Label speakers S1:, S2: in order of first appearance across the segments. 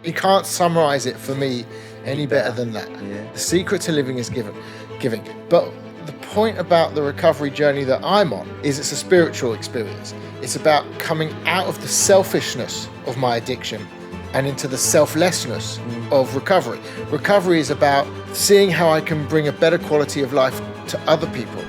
S1: You can't summarize it for me any better than that.
S2: Yeah.
S1: The secret to living is giving. But the point about the recovery journey that I'm on is it's a spiritual experience. It's about coming out of the selfishness of my addiction and into the selflessness of recovery. Recovery is about seeing how I can bring a better quality of life to other people.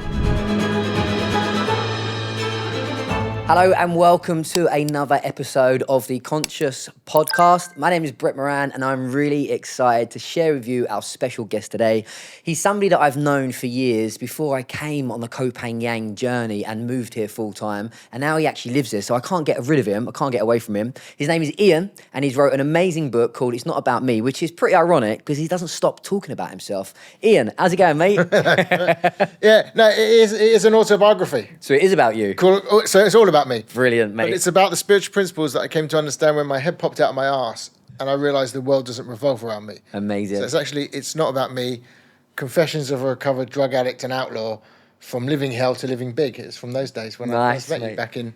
S2: Hello and welcome to another episode of the Conscious Podcast. My name is Brett Moran and I'm really excited to share with you our special guest today. He's somebody that I've known for years before I came on the Koh Phangan journey and moved here full time. And now he actually lives here, so I can't get rid of him. I can't get away from him. His name is Ian and he's wrote an amazing book called It's Not About Me, which is pretty ironic because he doesn't stop talking about himself. Ian, how's it going, mate?
S1: Yeah, no, it is an autobiography.
S2: So it is about you.
S1: Cool. So it's all about me.
S2: Brilliant, mate.
S1: But it's about the spiritual principles that I came to understand when my head popped out of my arse and I realised the world doesn't revolve around me.
S2: Amazing.
S1: So it's not about me. Confessions of a recovered drug addict and outlaw, from living hell to living big. It's from those days when I first met you back in,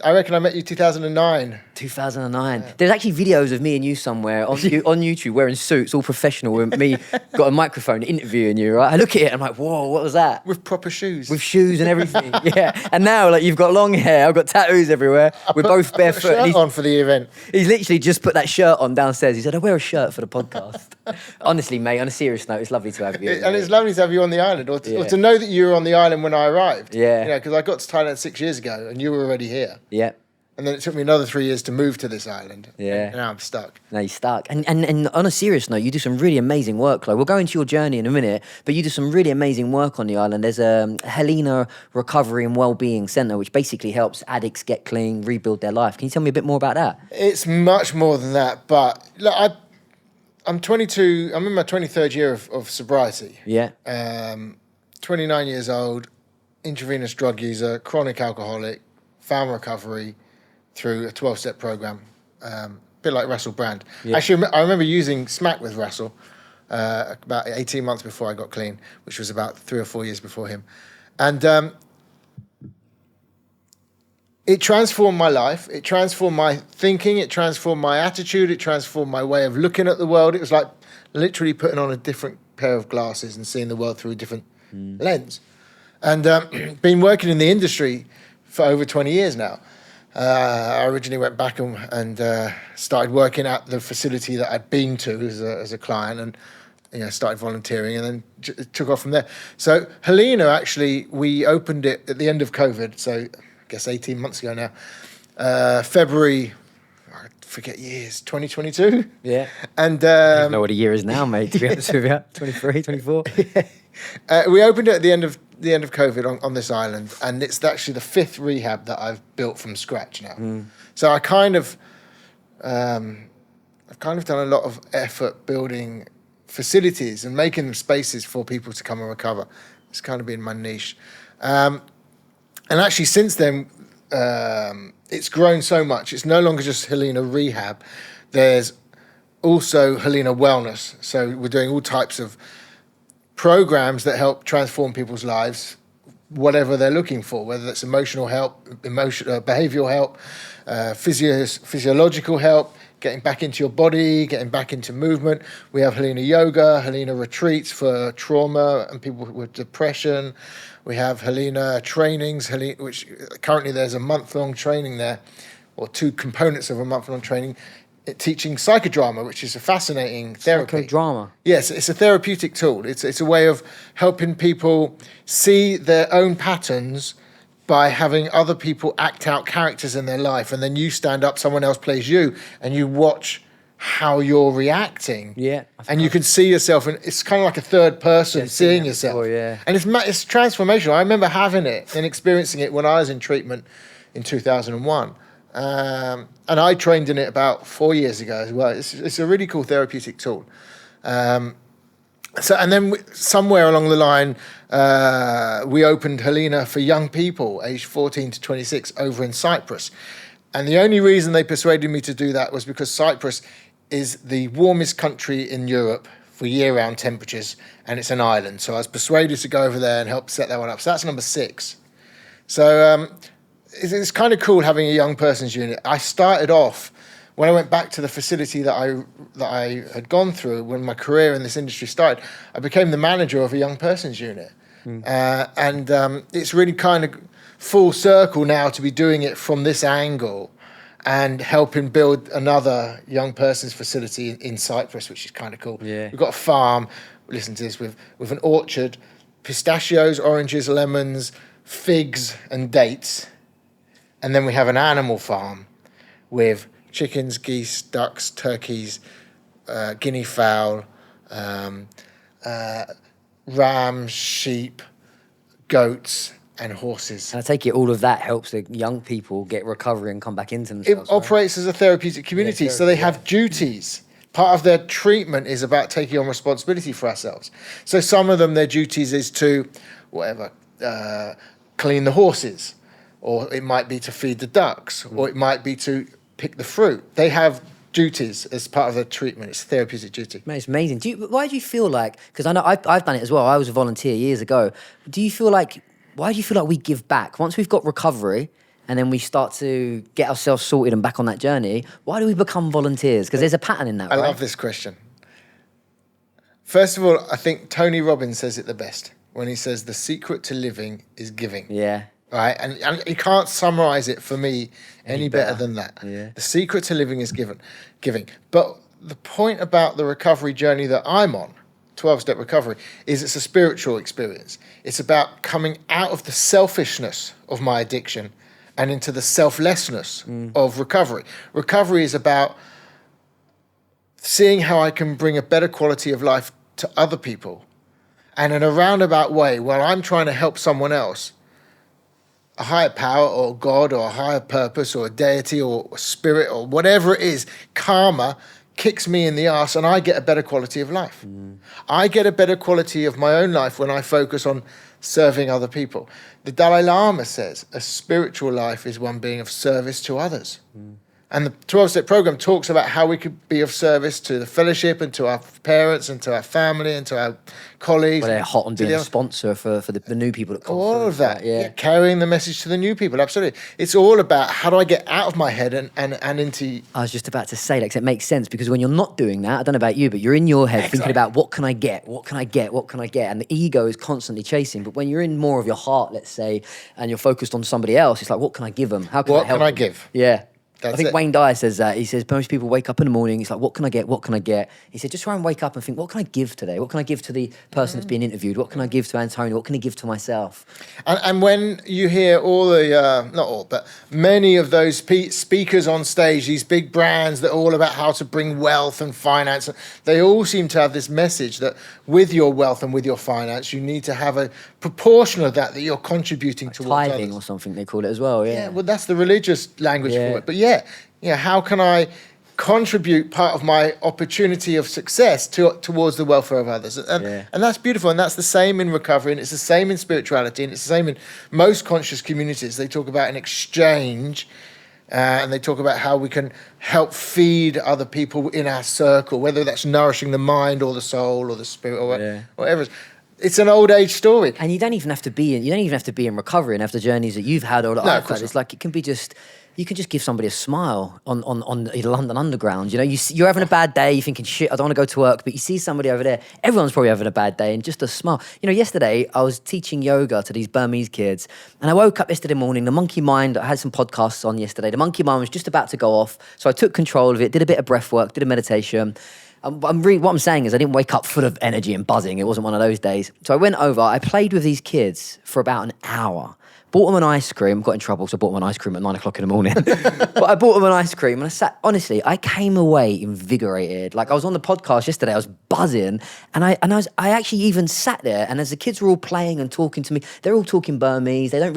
S1: I reckon I met you 2009.
S2: 2009. Yeah. There's actually videos of me and you somewhere on YouTube wearing suits, all professional, with me got a microphone interviewing you, right? I look at it, I'm like, whoa, what was that?
S1: With proper shoes.
S2: With shoes and everything, yeah. And now, like, you've got long hair, I've got tattoos everywhere. We're both barefoot.
S1: I put a shirt on for the event.
S2: He's literally just put that shirt on downstairs. He said, I wear a shirt for the podcast. Honestly, mate, on a serious note, it's lovely to have you.
S1: And it's lovely to have you on the island, or to know that you were on the island when I arrived.
S2: Yeah.
S1: You know, because I got to Thailand 6 years ago and you were already here.
S2: Yeah.
S1: And then it took me another 3 years to move to this island.
S2: Yeah.
S1: And now I'm stuck.
S2: Now you're stuck. And on a serious note, you do some really amazing work. Like, we'll go into your journey in a minute, but you do some really amazing work on the island. There's a Helena Recovery and Wellbeing Centre, which basically helps addicts get clean, rebuild their life. Can you tell me a bit more about that?
S1: It's much more than that. But look, I'm 22. I'm in my 23rd year of sobriety.
S2: Yeah.
S1: 29 years old, intravenous drug user, chronic alcoholic, found recovery through a 12-step program, a bit like Russell Brand. Yeah. Actually, I remember using Smack with Russell about 18 months before I got clean, which was about 3 or 4 years before him. And it transformed my life. It transformed my thinking. It transformed my attitude. It transformed my way of looking at the world. It was like literally putting on a different pair of glasses and seeing the world through a different lens. And been working in the industry for over 20 years now. I originally went back and started working at the facility that I'd been to as a client, and started volunteering, and then took off from there. So Helena, actually, we opened it at the end of COVID, so I guess 18 months ago now, February, I forget years, 2022.
S2: Yeah.
S1: And
S2: I don't know what a year is now, mate, to be honest with you. 23, 24.
S1: We opened it at the end of COVID on this island, and it's actually the 5th rehab that I've built from scratch now. So I've kind of done a lot of effort building facilities and making them spaces for people to come and recover. It's kind of been my niche, and actually since then it's grown so much. It's no longer just Helena Rehab. There's also Helena Wellness. So we're doing all types of programs that help transform people's lives, whatever they're looking for, whether that's emotional help, behavioural help, physiological help, getting back into your body, getting back into movement. We have Helena Yoga, Helena Retreats for trauma and people with depression. We have Helena trainings, which currently there's a month-long training there, or 2 components of a month-long training, teaching psychodrama, which is a fascinating therapy.
S2: Psychodrama?
S1: Yes, it's a therapeutic tool. It's a way of helping people see their own patterns by having other people act out characters in their life, and then you stand up, someone else plays you, and you watch how you're reacting.
S2: Yeah.
S1: And you can see yourself, and it's kind of like a third person seeing yourself.
S2: Before, yeah.
S1: And it's transformational. I remember having it and experiencing it when I was in treatment in 2001. And I trained in it about 4 years ago as well. It's a really cool therapeutic tool. And then somewhere along the line, we opened Helena for young people, aged 14 to 26, over in Cyprus. And the only reason they persuaded me to do that was because Cyprus is the warmest country in Europe for year-round temperatures, and it's an island. So I was persuaded to go over there and help set that one up. So that's number 6. So it's kind of cool having a young person's unit. I started off when I went back to the facility that I had gone through when my career in this industry started, I became the manager of a young persons unit. It's really kind of full circle now to be doing it from this angle and helping build another young persons facility in Cyprus, which is kind of cool.
S2: Yeah.
S1: We've got a farm, listen to this, with an orchard, pistachios, oranges, lemons, figs and dates. And then we have an animal farm with chickens, geese, ducks, turkeys, guinea fowl, rams, sheep, goats, and horses.
S2: And I take it all of that helps the young people get recovery and come back into themselves.
S1: It operates as a therapeutic community, so they have duties. Part of their treatment is about taking on responsibility for ourselves. So some of them, their duties is to, clean the horses, or it might be to feed the ducks, or it might be to pick the fruit. They have duties as part of their treatment. It's a therapeutic duty.
S2: Man, it's amazing. Why do you feel like, because I know I've done it as well, I was a volunteer years ago. Why do you feel like we give back? Once we've got recovery and then we start to get ourselves sorted and back on that journey, why do we become volunteers? Because there's a pattern in that,
S1: I
S2: right?
S1: love this question. First of all, I think Tony Robbins says it the best when he says the secret to living is giving.
S2: Yeah.
S1: Right? And you can't summarize it for me any better than that.
S2: Yeah.
S1: The secret to living is giving. But the point about the recovery journey that I'm on, 12-step recovery, is it's a spiritual experience. It's about coming out of the selfishness of my addiction and into the selflessness of recovery. Recovery is about seeing how I can bring a better quality of life to other people. And in a roundabout way, while I'm trying to help someone else, a higher power or God or a higher purpose or a deity or a spirit or whatever it is, karma kicks me in the ass and I get a better quality of life. I get a better quality of my own life when I focus on serving other people. The Dalai Lama says a spiritual life is one being of service to others. And the 12-step program talks about how we could be of service to the fellowship and to our parents and to our family and to our colleagues.
S2: Well, they're hot on being a sponsor for the new people that come
S1: all
S2: through.
S1: of that,
S2: Yeah.
S1: carrying the message to the new people, absolutely. It's all about how do I get out of my head and into...
S2: I was just about to say that, 'cause it makes sense, because when you're not doing that, I don't know about you, but you're in your head thinking about what can I get, what can I get, what can I get, and the ego is constantly chasing. But when you're in more of your heart, let's say, and you're focused on somebody else, it's like, what can I give them? How can I help them?
S1: What can I give?
S2: Yeah.
S1: That's
S2: I think
S1: it.
S2: Wayne Dyer says that. He says most people wake up in the morning, it's like, what can I get, what can I get? He said, just try and wake up and think, what can I give today? What can I give to the person that's being interviewed? What can I give to Antonio? What can I give to myself?
S1: And when you hear all the, not all, but many of those speakers on stage, these big brands that are all about how to bring wealth and finance, they all seem to have this message that with your wealth and with your finance, you need to have a proportion of that you're contributing towards
S2: Tithing
S1: others.
S2: or something they call it as well, yeah.
S1: Yeah, well, that's the religious language for it. But how can I contribute part of my opportunity of success towards the welfare of others? And that's beautiful. And that's the same in recovery, and it's the same in spirituality, and it's the same in most conscious communities. They talk about an exchange, and they talk about how we can help feed other people in our circle, whether that's nourishing the mind or the soul or the spirit or whatever. It's an old age story.
S2: And you don't even have to be in recovery and have the journeys that you've had or that I've had. It's like, it can be just, you can just give somebody a smile on the London Underground. You know, you're having a bad day, you're thinking, shit, I don't want to go to work, but you see somebody over there, everyone's probably having a bad day, and just a smile. You know, yesterday I was teaching yoga to these Burmese kids, and I woke up yesterday morning, the monkey mind, I had some podcasts on yesterday, the monkey mind was just about to go off, so I took control of it, did a bit of breath work, did a meditation. What I'm saying is I didn't wake up full of energy and buzzing. It wasn't one of those days. So I went over, I played with these kids for about an hour. Bought them an ice cream, got in trouble because I bought them an ice cream at 9 o'clock in the morning. But I bought them an ice cream and I sat, honestly, I came away invigorated. Like I was on the podcast yesterday, I was buzzing, and I actually even sat there, and as the kids were all playing and talking to me, they're all talking Burmese, we don't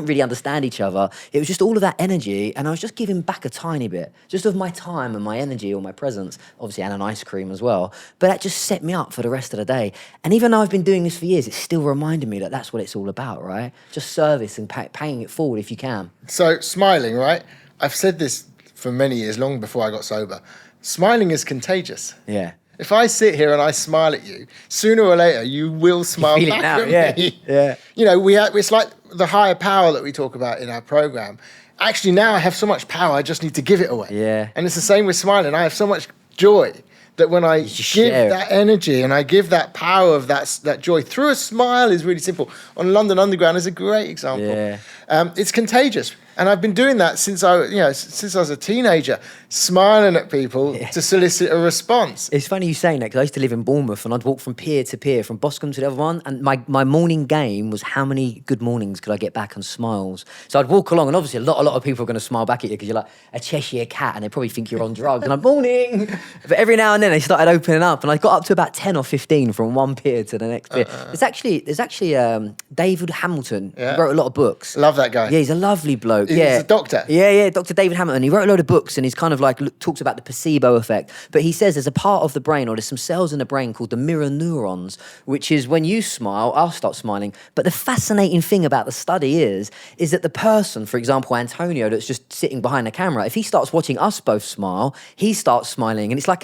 S2: really understand each other. It was just all of that energy, and I was just giving back a tiny bit, just of my time and my energy or my presence, obviously, and an ice cream as well. But that just set me up for the rest of the day. And even though I've been doing this for years, it's still reminding me that that's what it's all about, right? Just service and paying it forward if you can.
S1: So smiling, right? I've said this for many years, long before I got sober. Smiling is contagious.
S2: Yeah.
S1: If I sit here and I smile at you, sooner or later you will smile
S2: You feel
S1: back
S2: it now,
S1: at
S2: yeah.
S1: me.
S2: Yeah.
S1: You know, it's like the higher power that we talk about in our program. actually now I have so much power, I just need to give it away.
S2: Yeah.
S1: And it's the same with smiling. I have so much joy that when I give that energy and I give that power of that joy through a smile is really simple. On London Underground is a great example.
S2: Yeah.
S1: It's contagious. And I've been doing that since I was a teenager, smiling at people to solicit a response.
S2: It's funny you saying that because I used to live in Bournemouth and I'd walk from pier to pier, from Boscombe to the other one. And my morning game was how many good mornings could I get back on smiles. So I'd walk along and obviously a lot of people are going to smile back at you because you're like a Cheshire cat and they probably think you're on drugs. And I'm morning. But every now and then they started opening up and I got up to about 10 or 15 from one pier to the next pier. There's actually David Hamilton. He wrote a lot of books.
S1: Love that guy.
S2: Yeah, he's a lovely bloke.
S1: He's a doctor.
S2: Yeah, Dr. David Hamilton. He wrote a load of books and he's kind of like talks about the placebo effect. But he says there's a part of the brain or there's some cells in the brain called the mirror neurons, which is when you smile, I'll start smiling. But the fascinating thing about the study is that the person, for example, Antonio, that's just sitting behind the camera, if he starts watching us both smile, he starts smiling. And it's like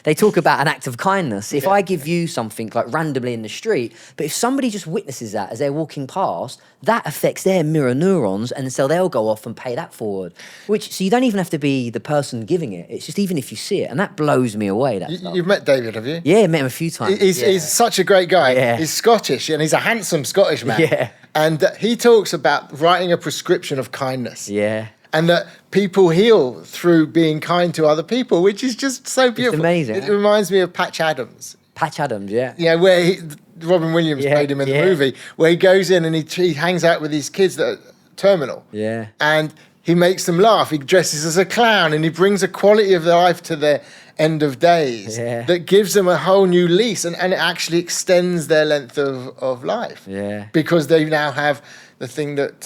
S2: they talk about an act of kindness. If I give you something like randomly in the street, but if somebody just witnesses that as they're walking past, that affects their mirror neurons and so they'll go off and pay that forward. So you don't even have to be the person giving it. It's just even if you see it. And that blows me away.
S1: You've met David, have you?
S2: Yeah, met him a few times.
S1: He's such a great guy.
S2: Yeah.
S1: He's Scottish and he's a handsome Scottish man.
S2: Yeah.
S1: And he talks about writing a prescription of kindness.
S2: Yeah.
S1: And that people heal through being kind to other people, which is just so beautiful.
S2: It's amazing.
S1: It reminds me of Patch Adams.
S2: Patch Adams, yeah.
S1: Yeah, where Robin Williams played him in the movie, where he goes in and he hangs out with these kids that are terminal.
S2: Yeah.
S1: And he makes them laugh. He dresses as a clown and he brings a quality of their life to their end of days that gives them a whole new lease and it actually extends their length of life. Yeah. Because they now have the thing that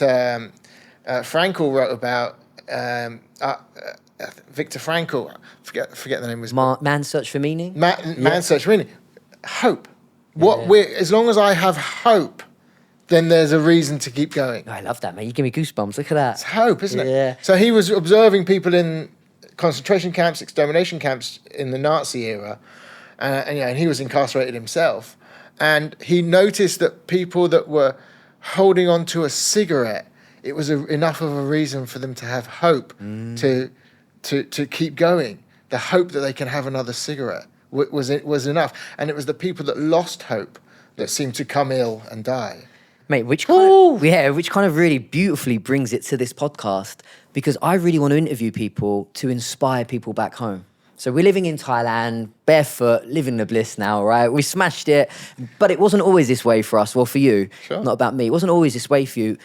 S1: Frankl wrote about, Viktor Frankl, forget the name was
S2: Man's Search for Meaning?
S1: Man's Search for Meaning. Hope. As long as I have hope, then there's a reason to keep going.
S2: I love that, man. You give me goosebumps. Look at that.
S1: It's hope, isn't it?
S2: Yeah.
S1: So he was observing people in concentration camps, extermination camps in the Nazi era, and he was incarcerated himself. And he noticed that people that were holding on to a cigarette, it was enough of a reason for them to have hope to keep going. The hope that they can have another cigarette was enough. And it was the people that lost hope that seemed to come ill and die.
S2: Mate, which kind of really beautifully brings it to this podcast because I really want to interview people to inspire people back home. So we're living in Thailand, barefoot, living the bliss now, right? We smashed it, but it wasn't always this way for us. Well, for you, not about me. It wasn't always this way for you.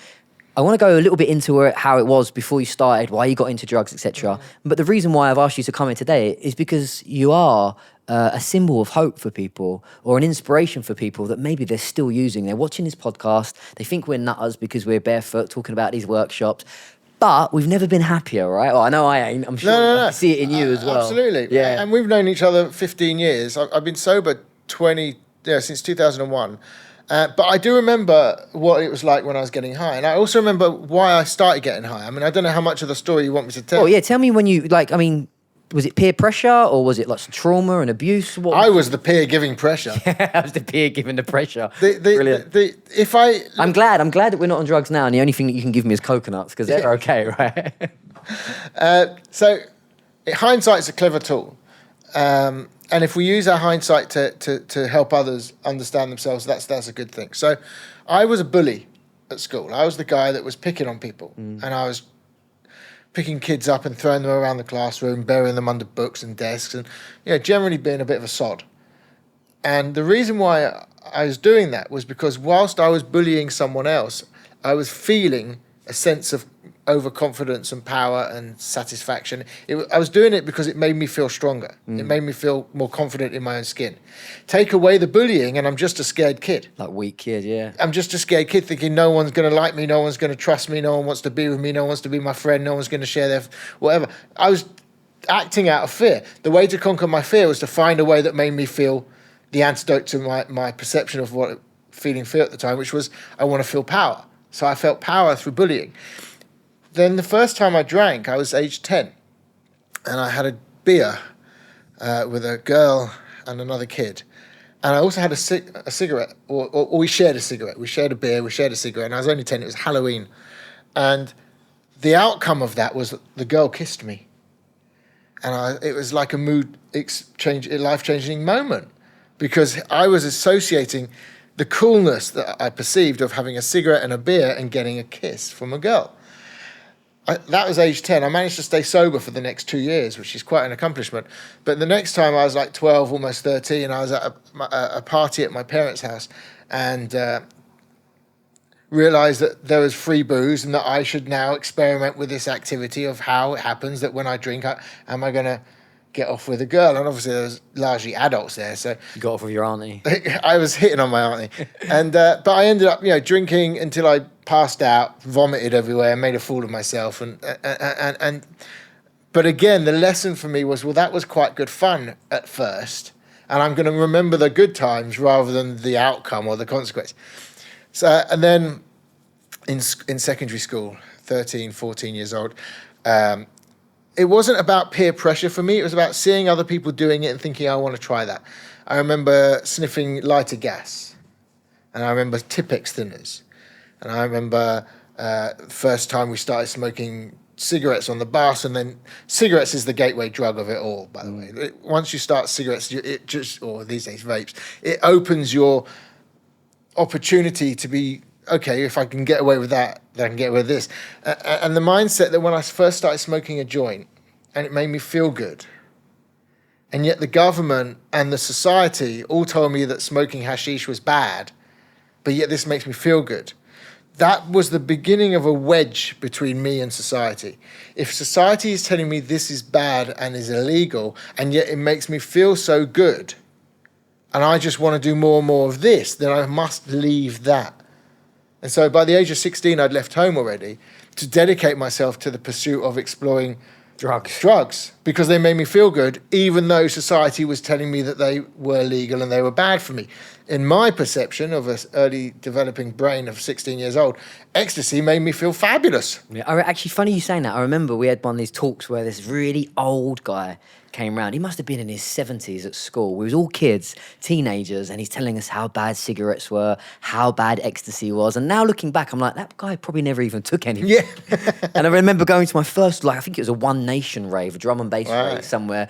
S2: I want to go a little bit into how it was before you started, why you got into drugs, etc. But the reason why I've asked you to come in today is because you are a symbol of hope for people or an inspiration for people that maybe they're still using. They're watching this podcast. They think we're nutters because we're barefoot talking about these workshops. But we've never been happier, right? Oh, I know I ain't. I'm sure I see it in you as well.
S1: Absolutely.
S2: Yeah.
S1: And we've known each other 15 years. I've been sober since 2001. But I do remember what it was like when I was getting high. And I also remember why I started getting high. I mean, I don't know how much of the story you want me to tell.
S2: Oh, yeah. Tell me when you, was it peer pressure or was it like some trauma and abuse?
S1: I was the peer giving pressure.
S2: I was the peer giving the pressure.
S1: Brilliant.
S2: I'm glad that we're not on drugs now and the only thing that you can give me is coconuts because they're okay, right?
S1: So hindsight's a clever tool. And if we use our hindsight to help others understand themselves, that's a good thing. So I was a bully at school. I was the guy that was picking on people. And I was picking kids up and throwing them around the classroom, burying them under books and desks, and generally being a bit of a sod. And the reason why I was doing that was because whilst I was bullying someone else, I was feeling a sense of overconfidence and power and satisfaction. I was doing it because it made me feel stronger. It made me feel more confident in my own skin. Take away the bullying and I'm just a scared kid.
S2: Like weak kid, yeah.
S1: I'm just a scared kid thinking no one's going to like me, no one's going to trust me, no one wants to be with me, no one wants to be my friend, no one's going to share their whatever. I was acting out of fear. The way to conquer my fear was to find a way that made me feel the antidote to my perception of what feeling fear at the time, which was I want to feel power. So I felt power through bullying. Then the first time I drank, I was age 10. And I had a beer with a girl and another kid. And I also had a cigarette, or we shared a cigarette. We shared a beer, we shared a cigarette. And I was only 10, it was Halloween. And the outcome of that was the girl kissed me. And it was like a life-changing moment, because I was associating the coolness that I perceived of having a cigarette and a beer and getting a kiss from a girl. That was age 10. I managed to stay sober for the next 2 years, which is quite an accomplishment. But the next time I was like 12, almost 13, I was at a party at my parents' house and realised that there was free booze and that I should now experiment with this activity of how it happens that when I drink, am I going to get off with a girl? And obviously there was largely adults there, so
S2: You got off with your auntie.
S1: I was hitting on my auntie, and but I ended up, drinking until I passed out, vomited everywhere, made a fool of myself, and but again, the lesson for me was, well, that was quite good fun at first, and I'm going to remember the good times rather than the outcome or the consequence. So, and then in secondary school, 13, 14 years old. It wasn't about peer pressure for me. It was about seeing other people doing it and thinking, I want to try that. I remember sniffing lighter gas. And I remember Tipex thinners. And I remember first time we started smoking cigarettes on the bus. And then cigarettes is the gateway drug of it all, by the way. Once you start cigarettes, or these days vapes, it opens your opportunity to be, okay, if I can get away with that, then I can get away with this. And the mindset that when I first started smoking a joint, and it made me feel good, and yet the government and the society all told me that smoking hashish was bad, but yet this makes me feel good. That was the beginning of a wedge between me and society. If society is telling me this is bad and is illegal, and yet it makes me feel so good, and I just want to do more and more of this, then I must leave that. And so by the age of 16, I'd left home already to dedicate myself to the pursuit of exploring drugs, because they made me feel good, even though society was telling me that they were legal and they were bad for me. In my perception of an early developing brain of 16 years old, ecstasy made me feel fabulous.
S2: Yeah, actually, funny you saying that. I remember we had one of these talks where this really old guy came round. He must have been in his 70s at school. We was all kids, teenagers, and he's telling us how bad cigarettes were, how bad ecstasy was. And now looking back, I'm like, that guy probably never even took anything.
S1: Yeah.
S2: And I remember going to my first, I think it was a One Nation rave, a drum and bass rave somewhere.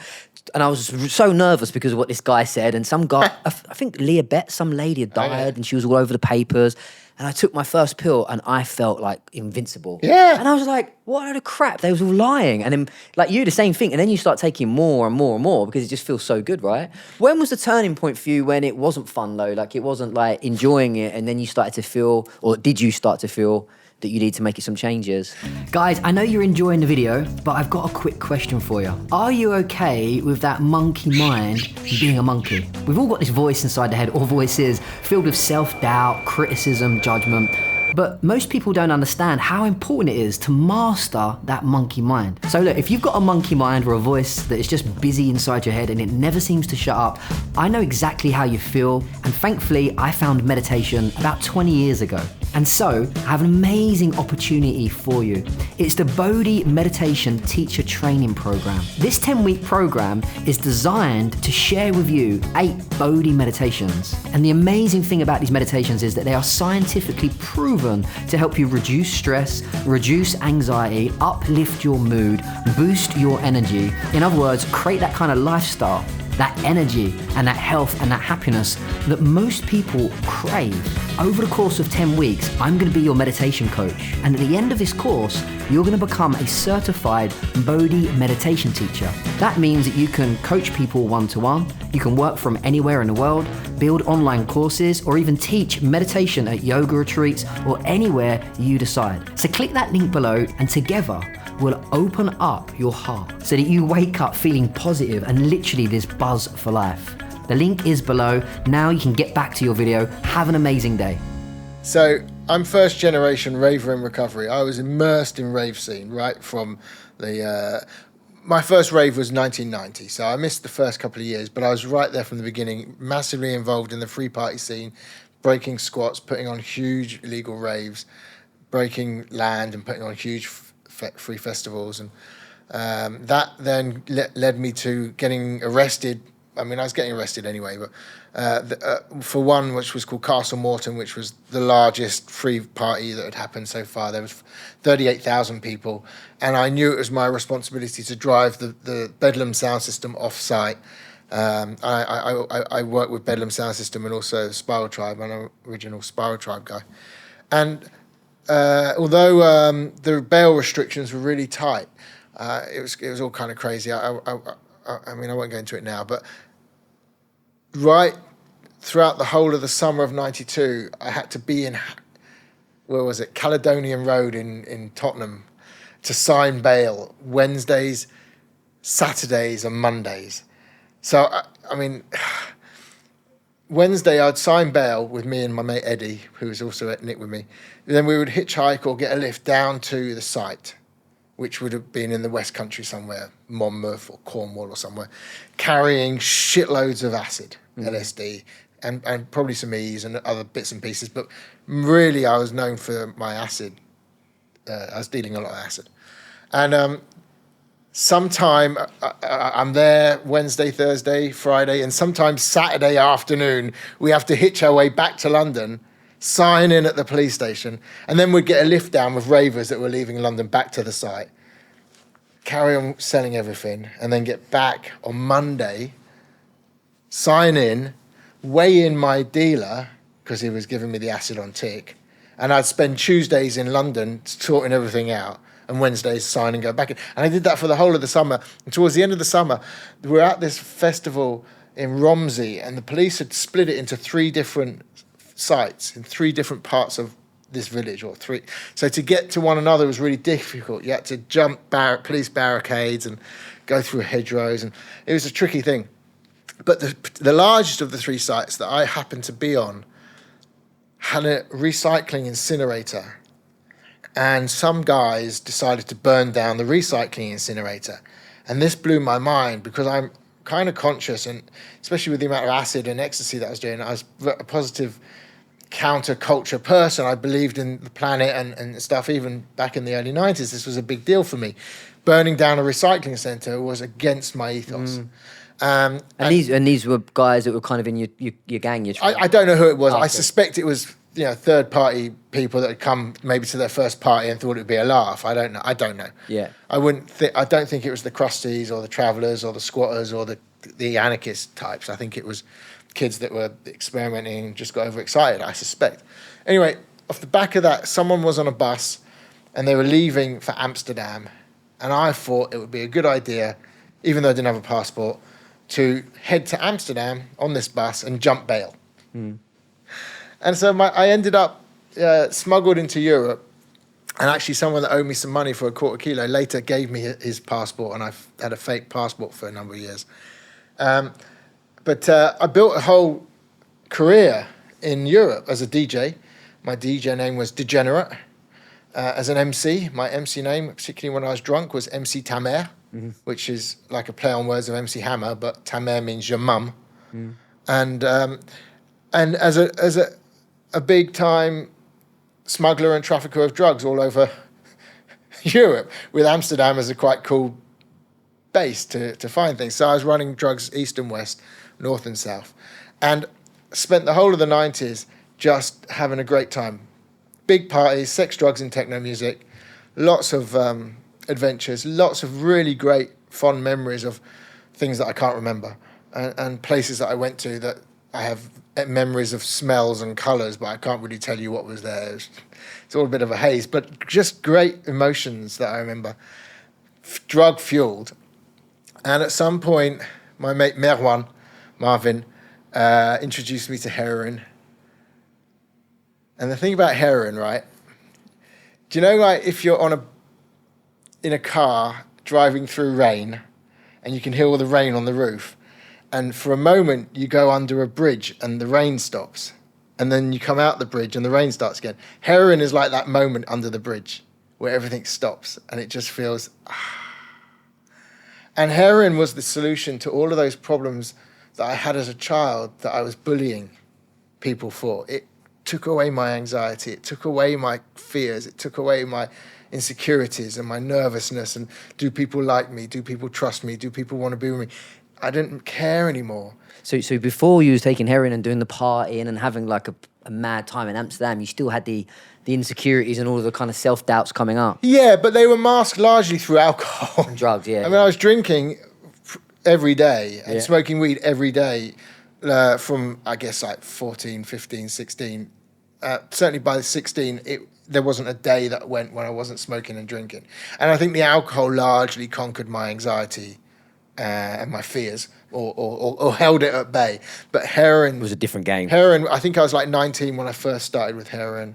S2: And I was so nervous because of what this guy said. And some guy, I think Leah Bett, some lady had died, and she was all over the papers. And I took my first pill and I felt like invincible.
S1: Yeah.
S2: And I was like, what a load of crap. They was all lying. And then, like you, the same thing. And then you start taking more and more and more because it just feels so good, right? When was the turning point for you when it wasn't fun, though? Like, it wasn't like enjoying it, and then you started to feel, or did you start to feel that you need to make some changes? Guys, I know you're enjoying the video, but I've got a quick question for you. Are you okay with that monkey mind being a monkey? We've all got this voice inside the head, or voices, filled with self-doubt, criticism, judgment. But most people don't understand how important it is to master that monkey mind. So look, if you've got a monkey mind or a voice that is just busy inside your head and it never seems to shut up, I know exactly how you feel. And thankfully, I found meditation about 20 years ago. And so, I have an amazing opportunity for you. It's the Bodhi Meditation Teacher Training Program. This 10-week program is designed to share with you 8 Bodhi meditations. And the amazing thing about these meditations is that they are scientifically proven to help you reduce stress, reduce anxiety, uplift your mood, boost your energy. In other words, create that kind of lifestyle, that energy and that health and that happiness that most people crave. Over the course of 10 weeks, I'm going to be your meditation coach. And at the end of this course, you're going to become a certified Bodhi meditation teacher. That means that you can coach people one-to-one, you can work from anywhere in the world, build online courses, or even teach meditation at yoga retreats or anywhere you decide. So click that link below and together will open up your heart so that you wake up feeling positive and literally this buzz for life. The link is below. Now you can get back to your video. Have an amazing day.
S1: So I'm first generation raver in recovery. I was immersed in rave scene right from the... my first rave was 1990, so I missed the first couple of years, but I was right there from the beginning, massively involved in the free party scene, breaking squats, putting on huge illegal raves, breaking land and putting on huge free festivals. And that then led me to getting arrested I mean, I was getting arrested anyway, but for one, which was called Castle Morton, which was the largest free party that had happened so far. There was 38,000 people, and I knew it was my responsibility to drive the Bedlam sound system off-site. I work with Bedlam sound system and also Spiral Tribe. I'm an original Spiral Tribe guy. And although the bail restrictions were really tight, it was all kind of crazy. I mean, I won't go into it now, but right throughout the whole of the summer of '92, I had to be in, where was it, Caledonian Road in Tottenham, to sign bail Wednesdays, Saturdays, and Mondays. So I mean, Wednesday I'd sign bail with me and my mate Eddie, who was also at Nick with me. Then we would hitchhike or get a lift down to the site, which would have been in the West Country somewhere, Monmouth or Cornwall or somewhere, carrying shitloads of acid, LSD, and probably some E's and other bits and pieces. But really, I was known for my acid. I was dealing a lot of acid. And sometime I'm there Wednesday, Thursday, Friday, and sometimes Saturday afternoon, we have to hitch our way back to London, sign in at the police station, and then we'd get a lift down with ravers that were leaving London back to the site, carry on selling everything, and then get back on Monday, sign in, weigh in my dealer, because he was giving me the acid on tick, and I'd spend Tuesdays in London sorting everything out, and Wednesdays sign and go back in. And I did that for the whole of the summer. And towards the end of the summer, we were at this festival in Romsey, and the police had split it into 3 different sites in 3 different parts of this village, or 3. So to get to one another was really difficult. You had to jump police barricades and go through hedgerows, and it was a tricky thing. But the largest of the 3 sites that I happened to be on had a recycling incinerator, and some guys decided to burn down the recycling incinerator. And this blew my mind, because I'm kind of conscious, and especially with the amount of acid and ecstasy that I was doing, I was a positive counterculture person. I believed in the planet and stuff. Even back in the early 90s, this was a big deal for me. Burning down a recycling centre was against my ethos. And
S2: these were guys that were kind of in your gang.
S1: I don't know who it was.
S2: Oh, okay.
S1: I suspect it was third party people that had come maybe to their first party and thought it would be a laugh. I don't know.
S2: Yeah.
S1: I don't think it was the crusties or the travellers or the squatters or the anarchist types. I think it was kids that were experimenting and just got overexcited, I suspect. Anyway, off the back of that, someone was on a bus and they were leaving for Amsterdam, and I thought it would be a good idea, even though I didn't have a passport, to head to Amsterdam on this bus and jump bail. And so I ended up smuggled into Europe, and actually someone that owed me some money for a quarter kilo later gave me his passport, and I've had a fake passport for a number of years. But I built a whole career in Europe as a DJ. My DJ name was Degenerate. As an MC, my MC name, particularly when I was drunk, was MC Tamer, which is like a play on words of MC Hammer, but Tamer means your mum. And as a big time smuggler and trafficker of drugs all over Europe, with Amsterdam as a quite cool base to find things. So I was running drugs east and west, north and south, and spent the whole of the 90s just having a great time. Big parties, sex, drugs and techno music, lots of adventures, lots of really great fond memories of things that I can't remember, and places that I went to that I have memories of smells and colours, but I can't really tell you what was there. It's all a bit of a haze, but just great emotions that I remember, drug-fueled. And at some point, my mate Marvin, introduced me to heroin. And the thing about heroin, right? Do you know, like, if you're in a car driving through rain, and you can hear all the rain on the roof, and for a moment you go under a bridge and the rain stops, and then you come out the bridge and the rain starts again. Heroin is like that moment under the bridge where everything stops and it just feels. And heroin was the solution to all of those problems that I had as a child that I was bullying people for. It took away my anxiety, it took away my fears, it took away my insecurities and my nervousness, and do people like me, do people trust me, do people want to be with me? I didn't care anymore.
S2: So before you was taking heroin and doing the partying and having like a mad time in Amsterdam, you still had the insecurities and all of the kind of self-doubts coming up.
S1: Yeah, but they were masked largely through alcohol.
S2: And drugs, yeah.
S1: I mean, I was drinking every day and
S2: Yeah.
S1: smoking weed every day from, I guess, like 14, 15, 16. Certainly by 16, there wasn't a day that went when I wasn't smoking and drinking. And I think the alcohol largely conquered my anxiety and my fears or held it at bay. But heroin...
S2: It was a different game.
S1: Heroin, I think I was like 19 when I first started with heroin.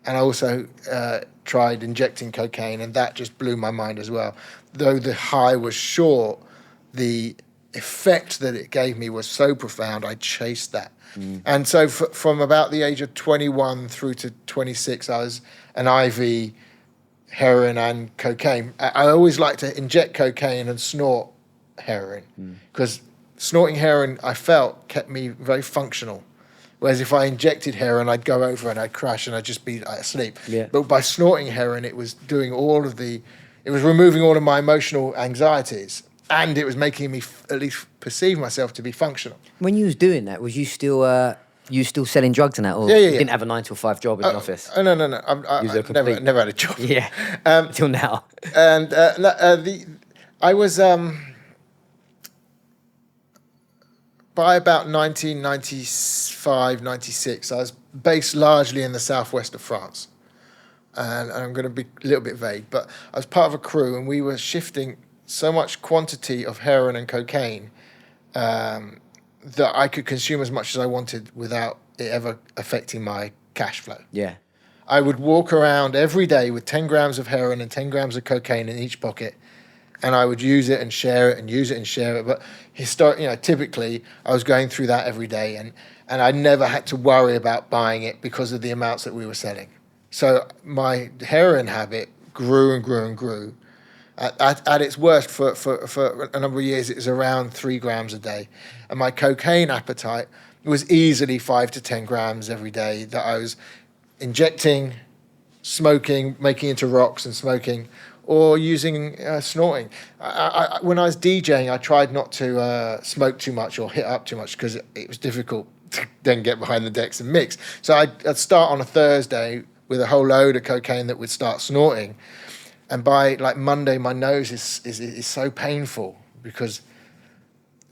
S1: And I also tried injecting cocaine, and that just blew my mind as well. Though the high was short, the effect that it gave me was so profound, I chased that. And so from about the age of 21 through to 26, I was an IV, heroin and cocaine. I always liked to inject cocaine and snort heroin, because snorting heroin, I felt, kept me very functional. Whereas if I injected heroin, I'd go over and I'd crash and I'd just be asleep.
S2: Yeah.
S1: But by snorting heroin, it was doing it was removing all of my emotional anxieties, and it was making me at least perceive myself to be functional.
S2: When you was doing that, was you still selling drugs and that, or
S1: Yeah.
S2: you didn't have a 9 to 5 job in the office?
S1: Oh, no. I
S2: You was a complete-
S1: never had a job.
S2: Yeah, till now.
S1: And I was by about 1995, 96, I was based largely in the southwest of France. And I'm going to be a little bit vague, but I was part of a crew, and we were shifting so much quantity of heroin and cocaine that I could consume as much as I wanted without it ever affecting my cash flow.
S2: Yeah.
S1: I would walk around every day with 10 grams of heroin and 10 grams of cocaine in each pocket, and I would use it and share it and use it and share it. But typically I was going through that every day, and I never had to worry about buying it because of the amounts that we were selling. So my heroin habit grew and grew and grew. At its worst, for a number of years, it was around 3 grams a day. And my cocaine appetite was easily 5 to 10 grams every day that I was injecting, smoking, making into rocks and smoking, or using snorting. When I was DJing, I tried not to smoke too much or hit up too much, because it was difficult to then get behind the decks and mix. So I'd start on a Thursday with a whole load of cocaine that would start snorting. And by like Monday, my nose is so painful, because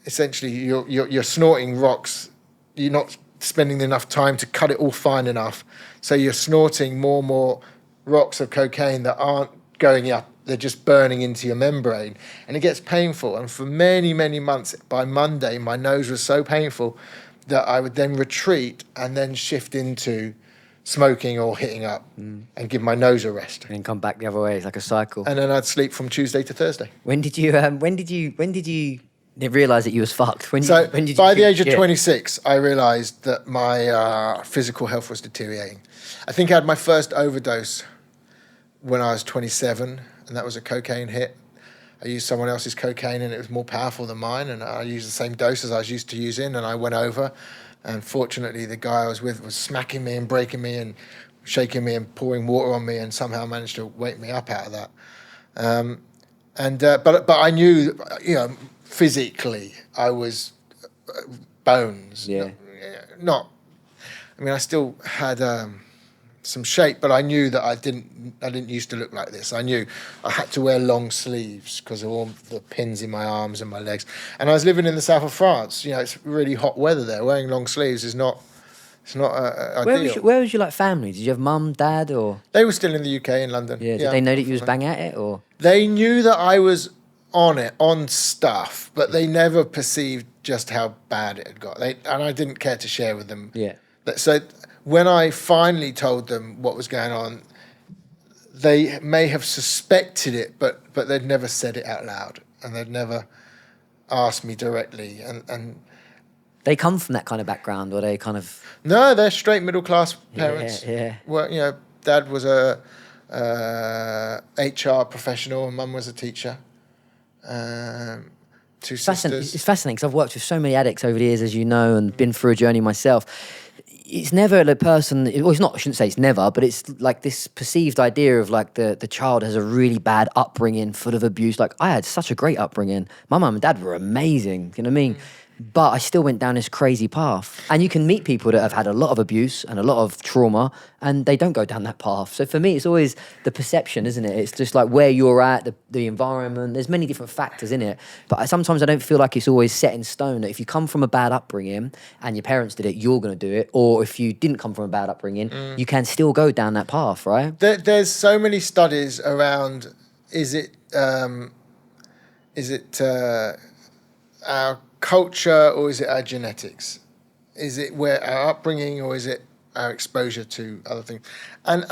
S1: essentially you're snorting rocks. You're not spending enough time to cut it all fine enough. So you're snorting more and more rocks of cocaine that aren't going up. They're just burning into your membrane. And it gets painful. And for many, many months, by Monday, my nose was so painful that I would then retreat and then shift into smoking or hitting up and give my nose a rest.
S2: And then come back the other way. It's like a cycle.
S1: And then I'd sleep from Tuesday to Thursday.
S2: When did you realise that you was fucked? When did you
S1: By the age of 26, I realised that my physical health was deteriorating. I think I had my first overdose when I was 27, and that was a cocaine hit. I used someone else's cocaine, and it was more powerful than mine, and I used the same dose as I was used to using, and I went over. And fortunately, the guy I was with was smacking me and breaking me and shaking me and pouring water on me, and somehow managed to wake me up out of that. But I knew, physically, I was bones.
S2: Yeah.
S1: I still had some shape, but I knew that I didn't used to look like this. I knew I had to wear long sleeves because of all the pins in my arms and my legs. And I was living in the south of France. It's really hot weather there. Wearing long sleeves is not ideal.
S2: Where was your family? Did you have mum, dad, or?
S1: They were still in the UK, in London.
S2: Yeah. Did they know that you was bang at it, or?
S1: They knew that I was on stuff, but they never perceived just how bad it had got. And I didn't care to share with them.
S2: Yeah.
S1: So when I finally told them what was going on, they may have suspected it, but they'd never said it out loud, and they'd never asked me directly. And
S2: they come from that kind of background, or they kind of?
S1: No, they're straight middle class parents.
S2: Yeah.
S1: Well, Dad was a HR professional, and Mum was a teacher. Two sisters.
S2: It's fascinating because I've worked with so many addicts over the years, as you know, and been through a journey myself. it's never the person, well, it's not, I shouldn't say it's never, but it's like this perceived idea of like the child has a really bad upbringing full of abuse. Like I had such a great upbringing. My mum and dad were amazing, you know what I mean? But I still went down this crazy path. And you can meet people that have had a lot of abuse and a lot of trauma and they don't go down that path. So for me, it's always the perception, isn't it? It's just like where you're at, the environment. There's many different factors in it. But sometimes I don't feel like it's always set in stone that if you come from a bad upbringing and your parents did it, you're going to do it. Or if you didn't come from a bad upbringing, you can still go down that path, right?
S1: There's so many studies around, is it our culture or is it our genetics? Is it where our upbringing or is it our exposure to other things? And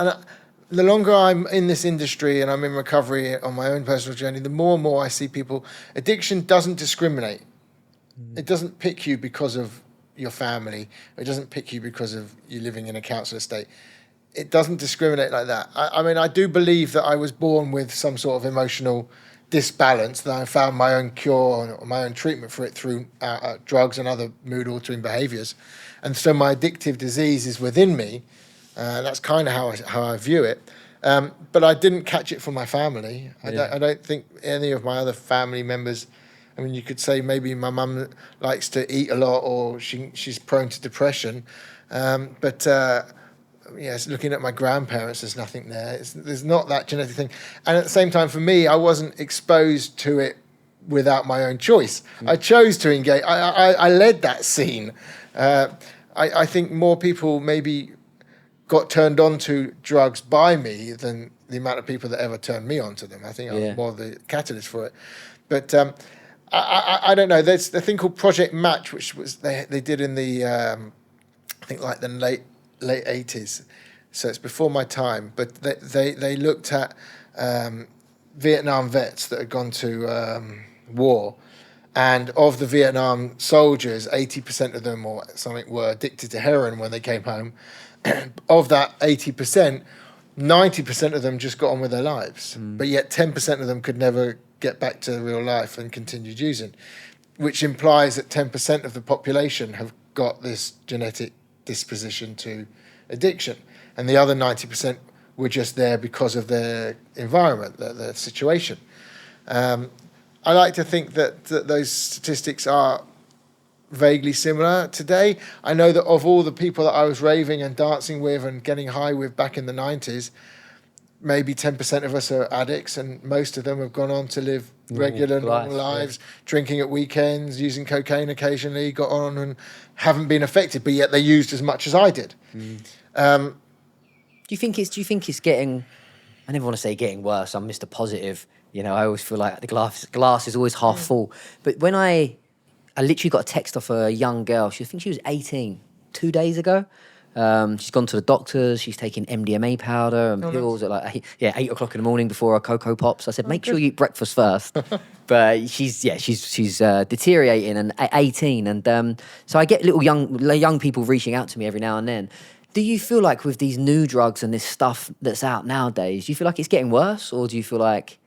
S1: the longer I'm in this industry and I'm in recovery on my own personal journey, the more and more I see people, addiction doesn't discriminate. It doesn't pick you because of your family. It doesn't pick you because of you living in a council estate. It doesn't discriminate like that. I mean, I do believe that I was born with some sort of emotional disbalance, that I found my own cure or my own treatment for it through drugs and other mood altering behaviors. And so my addictive disease is within me. That's kind of how I view it. But I didn't catch it from my family. I don't think any of my other family members, I mean, you could say maybe my mum likes to eat a lot or she's prone to depression. But yes, looking at my grandparents, there's nothing there. There's not that genetic thing. And at the same time, for me, I wasn't exposed to it without my own choice. I chose to engage. I led that scene. I think more people maybe got turned on to drugs by me than the amount of people that ever turned me on to them. I think I was more the catalyst for it. But I don't know. There's a thing called Project Match, which was they did in the, I think like the late 80s, so it's before my time, but they looked at Vietnam vets that had gone to war, and of the Vietnam soldiers, 80% of them or something were addicted to heroin when they came home. Of that 80%, 90% of them just got on with their lives, but yet 10% of them could never get back to real life and continued using, which implies that 10% of the population have got this genetic disposition to addiction, and the other 90% were just there because of their environment, their situation. I like to think that those statistics are vaguely similar today. I know that of all the people that I was raving and dancing with and getting high with back in the 90s, maybe 10% of us are addicts, and most of them have gone on to live regular, normal lives, drinking at weekends, using cocaine occasionally, got on and haven't been affected, but yet they used as much as I did. Do
S2: you think it's getting, I never want to say getting worse, I'm Mr. Positive, you know, I always feel like the glass is always half full. But when I literally got a text off a young girl, I think she was 18, 2 days ago. She's gone to the doctors. She's taking MDMA powder and pills at like 8 o'clock in the morning before her Cocoa Pops. I said, make sure you eat breakfast first. But she's deteriorating and 18, and so I get little young people reaching out to me every now and then. Do you feel like with these new drugs and this stuff that's out nowadays, do you feel like it's getting worse, or do you feel like?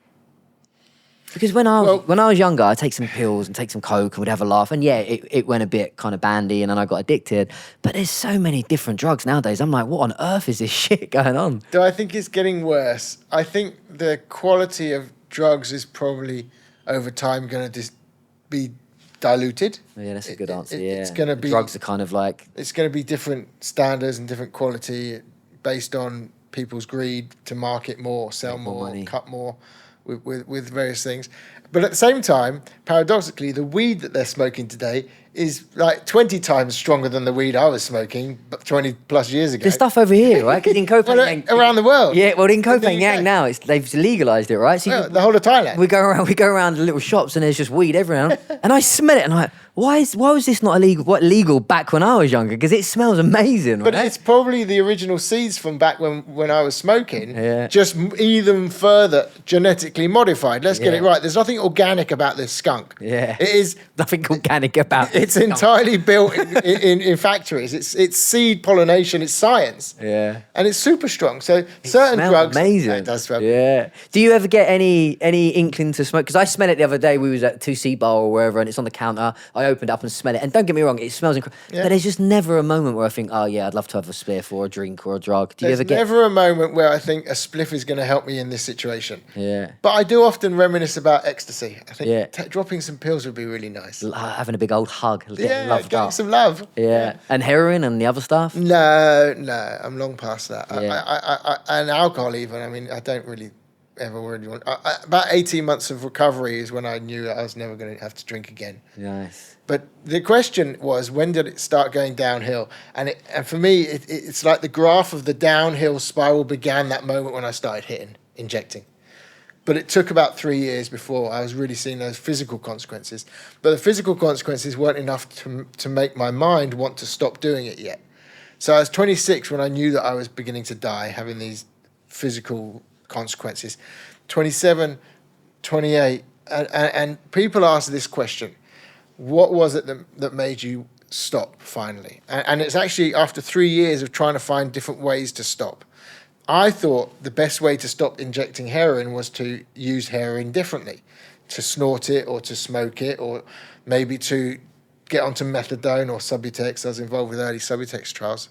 S2: Because when I was younger, I'd take some pills and take some coke and would have a laugh. And it went a bit kind of bandy and then I got addicted. But there's so many different drugs nowadays. I'm like, what on earth is this shit going on?
S1: Do I think it's getting worse? I think the quality of drugs is probably over time going to be diluted.
S2: Yeah, that's a good answer.
S1: It's going to be...
S2: Drugs are kind of like...
S1: It's going to be different standards and different quality based on people's greed to market more, sell more, money, cut more. With various things. But at the same time, paradoxically, the weed that they're smoking today is like 20 times stronger than the weed I was smoking 20 plus years ago.
S2: The stuff over here, right? Because in Koh Phangan...
S1: around the world.
S2: Yeah, well, in Koh Phangan now, they've legalised it, right? So
S1: the whole of Thailand.
S2: We go around the little shops and there's just weed everywhere. And I smell it and I'm like, why was this not illegal? What legal back when I was younger? Because it smells amazing, right?
S1: But it's probably the original seeds from back when I was smoking, just even further genetically modified. Let's get it right. There's nothing organic about this skunk.
S2: Yeah.
S1: It is
S2: nothing organic about it.
S1: It's entirely built in factories. It's seed pollination. It's science.
S2: Yeah.
S1: And it's super strong. So certain drugs.
S2: Amazing.
S1: It does smell.
S2: Yeah. Do you ever get any inkling to smoke? Because I smelled it the other day. We was at 2C Bar or wherever, and it's on the counter. I opened up and smell it. And don't get me wrong, it smells incredible.
S1: Yeah.
S2: But there's just never a moment where I think, oh yeah, I'd love to have a spliff or a drink or a drug. Do you ever get?
S1: There's never a moment where I think a spliff is going to help me in this situation.
S2: Yeah.
S1: But I do often reminisce about ecstasy. I think
S2: Yeah.
S1: dropping some pills would be really nice.
S2: Having a big old hug, getting
S1: Yeah,
S2: loved
S1: getting
S2: up.
S1: some love.
S2: Yeah. And heroin and the other stuff?
S1: No, I'm long past that.
S2: Yeah.
S1: I and alcohol even. I mean, I don't really ever really want. About 18 months of recovery is when I knew that I was never going to have to drink again.
S2: Nice.
S1: But the question was, when did it start going downhill? And for me, it's like the graph of the downhill spiral began that moment when I started injecting. But it took about 3 years before I was really seeing those physical consequences. But the physical consequences weren't enough to make my mind want to stop doing it yet. So I was 26 when I knew that I was beginning to die, having these physical consequences. 27, 28, and people ask this question: what was it that made you stop finally? And it's actually after 3 years of trying to find different ways to stop. I thought the best way to stop injecting heroin was to use heroin differently, to snort it or to smoke it, or maybe to get onto methadone or Subutex. I was involved with early Subutex trials.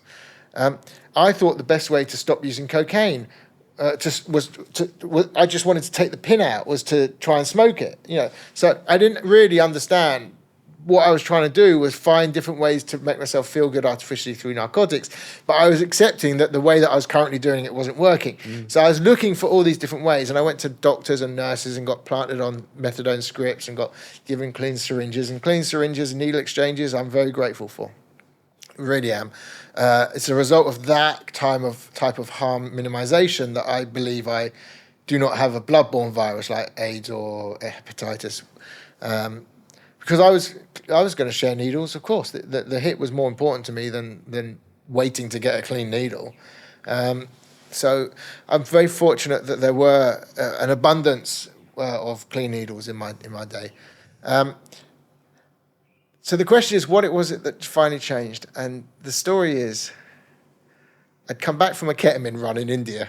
S1: I thought the best way to stop using cocaine I just wanted to take the pin out, was to try and smoke it. So I didn't really understand. What I was trying to do was find different ways to make myself feel good artificially through narcotics, but I was accepting that the way that I was currently doing it wasn't working. So I was looking for all these different ways, and I went to doctors and nurses and got planted on methadone scripts and got given clean syringes and needle exchanges. I'm very grateful for. Really am. It's a result of that type of harm minimization that I believe I do not have a bloodborne virus like AIDS or hepatitis. Because I was going to share needles, of course. The hit was more important to me than waiting to get a clean needle. So I'm very fortunate that there were an abundance of clean needles in my day. So the question is, what was it that finally changed? And the story is, I'd come back from a ketamine run in India,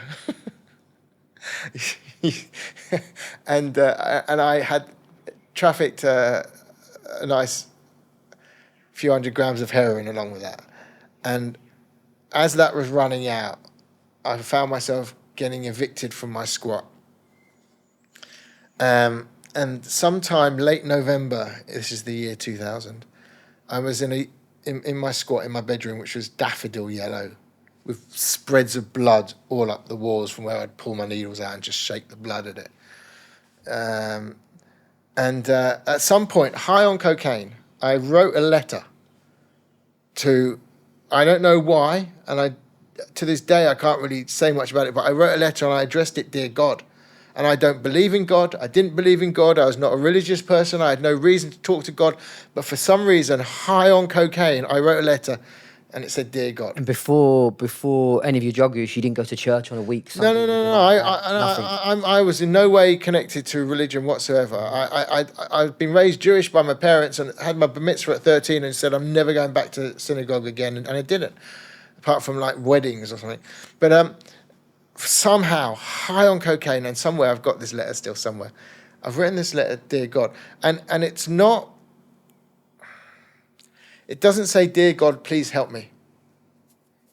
S1: and I had trafficked a nice few hundred grams of heroin along with that. And as that was running out, I found myself getting evicted from my squat. And sometime late November, this is the year 2000, I was in my squat in my bedroom, which was daffodil yellow, with spreads of blood all up the walls from where I'd pull my needles out and just shake the blood at it. And at some point, high on cocaine, I wrote a letter to, I don't know why, and to this day I can't really say much about it, but I wrote a letter and I addressed it, Dear God. And I don't believe in God. I didn't believe in God. I was not a religious person. I had no reason to talk to God. But for some reason, high on cocaine, I wrote a letter and it said, Dear God.
S2: And before any of your drug use, you didn't go to church on a week?
S1: No.
S2: Nothing.
S1: I was in no way connected to religion whatsoever. I've been raised Jewish by my parents and had my bar mitzvah at 13 and said I'm never going back to synagogue again. And I didn't, apart from like weddings or something. But somehow, high on cocaine, and somewhere I've got this letter still somewhere. I've written this letter, Dear God. And it's not, it doesn't say, Dear God, please help me.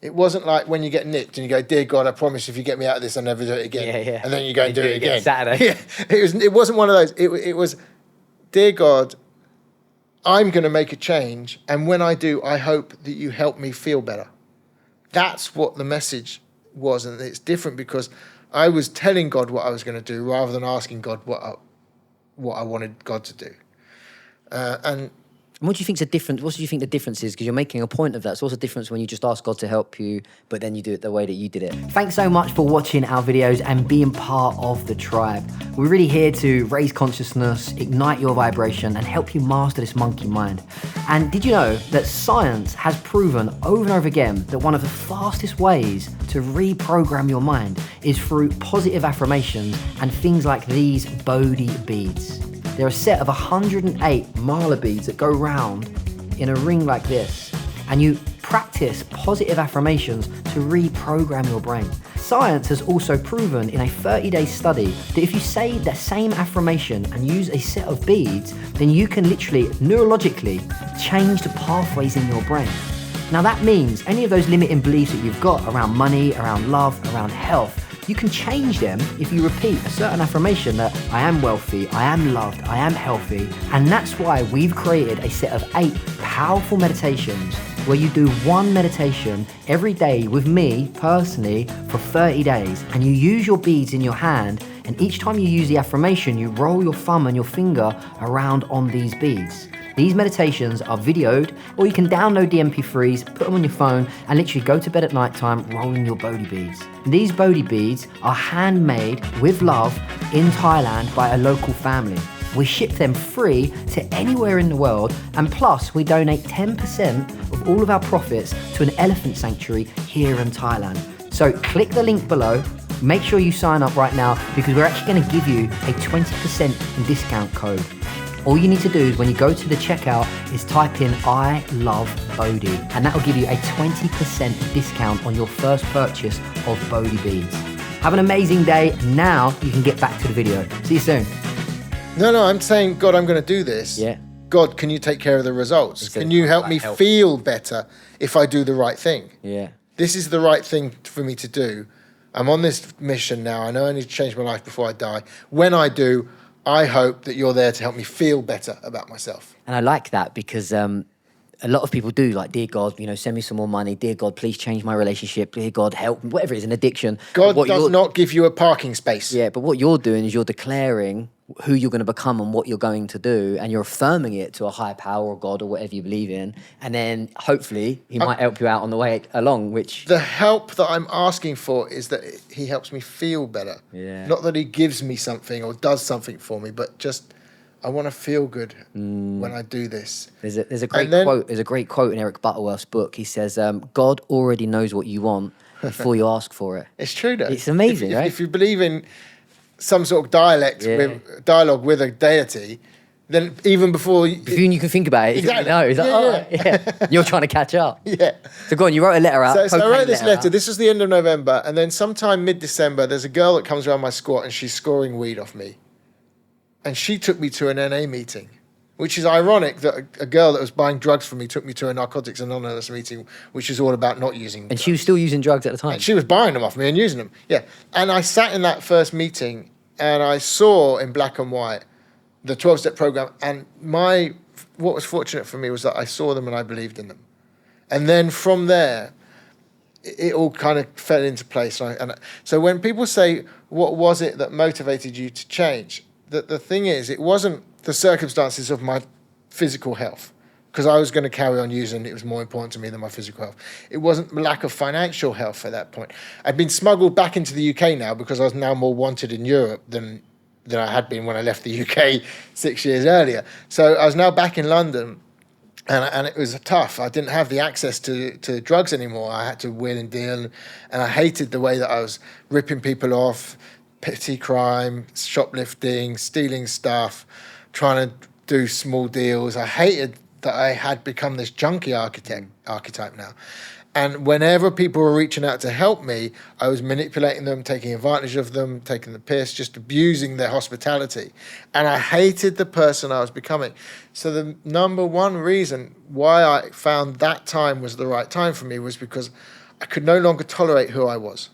S1: It wasn't like when you get nicked and you go, Dear God, I promise if you get me out of this, I'll never do it again.
S2: Yeah.
S1: And then you go and do it again.
S2: Saturday.
S1: Yeah. It wasn't one of those. It was, Dear God, I'm going to make a change. And when I do, I hope that you help me feel better. That's what the message was. And it's different because I was telling God what I was going to do rather than asking God what I wanted God to do. And
S2: what do you think's the difference? What do you think the difference is? Because you're making a point of that. So what's the difference when you just ask God to help you, but then you do it the way that you did it? Thanks so much for watching our videos and being part of the tribe. We're really here to raise consciousness, ignite your vibration, and help you master this monkey mind. And did you know that science has proven over and over again that one of the fastest ways to reprogram your mind is through positive affirmations and things like these Bodhi beads? They're a set of 108 mala beads that go round in a ring like this. And you practice positive affirmations to reprogram your brain. Science has also proven in a 30-day study that if you say the same affirmation and use a set of beads, then you can literally neurologically change the pathways in your brain. Now that means any of those limiting beliefs that you've got around money, around love, around health, you can change them if you repeat a certain affirmation that I am wealthy, I am loved, I am healthy. And that's why we've created a set of 8 powerful meditations where you do one meditation every day with me personally for 30 days. And you use your beads in your hand, and each time you use the affirmation, you roll your thumb and your finger around on these beads. These meditations are videoed, or you can download the MP3s, put them on your phone, and literally go to bed at night time rolling your Bodhi beads. These Bodhi beads are handmade with love in Thailand by a local family. We ship them free to anywhere in the world, and plus we donate 10% of all of our profits to an elephant sanctuary here in Thailand. So click the link below, make sure you sign up right now, because we're actually going to give you a 20% discount code. All you need to do is when you go to the checkout is type in I love Bodhi, and that will give you a 20% discount on your first purchase of Bodhi beads. Have an amazing day. Now you can get back to the video. See you soon.
S1: No, I'm saying, God, I'm going to do this.
S2: Yeah.
S1: God, can you take care of the results? Can you help me feel better if I do the right thing?
S2: Yeah.
S1: This is the right thing for me to do. I'm on this mission now. I know I need to change my life before I die. When I do, I hope that you're there to help me feel better about myself.
S2: And I like that because a lot of people do, like, dear God, send me some more money. Dear God, please change my relationship. Dear God, help me. Whatever it is, an addiction.
S1: God does not give you a parking space.
S2: Yeah, but what you're doing is you're declaring who you're going to become and what you're going to do, and you're affirming it to a higher power or God or whatever you believe in, and then hopefully he might help you out on the way along, which...
S1: The help that I'm asking for is that he helps me feel better.
S2: Yeah.
S1: Not that he gives me something or does something for me, but just I want to feel good when I do this.
S2: There's a great quote. There's a great quote in Eric Butterworth's book. He says, God already knows what you want before you ask for it.
S1: It's true, though.
S2: It's amazing, right?
S1: If you believe in some sort of dialogue with a deity, then even before you
S2: can think about it,
S1: exactly.
S2: It's like, yeah. You're trying to catch up.
S1: Yeah.
S2: So go on, you wrote a letter out.
S1: So I wrote this letter. This was the end of November, and then sometime mid-December, there's a girl that comes around my squat and she's scoring weed off me. And she took me to an NA meeting, which is ironic that a girl that was buying drugs from me took me to a Narcotics Anonymous meeting, which is all about not using drugs.
S2: And she was still using drugs at the time?
S1: And she was buying them off me and using them, yeah. And I sat in that first meeting and I saw in black and white the 12-step program. And what was fortunate for me was that I saw them and I believed in them. And then from there, it all kind of fell into place. So when people say, what was it that motivated you to change? The thing is, it wasn't the circumstances of my physical health, because I was going to carry on using it. It was more important to me than my physical health. It wasn't lack of financial health at that point. I'd been smuggled back into the UK now because I was now more wanted in Europe than I had been when I left the UK 6 years earlier. So I was now back in London, and it was tough. I didn't have the access to drugs anymore. I had to wheel and deal, and I hated the way that I was ripping people off, petty crime, shoplifting, stealing stuff, trying to do small deals. I hated that I had become this junkie archetype now. And whenever people were reaching out to help me, I was manipulating them, taking advantage of them, taking the piss, just abusing their hospitality. And I hated the person I was becoming. So the number one reason why I found that time was the right time for me was because I could no longer tolerate who I was.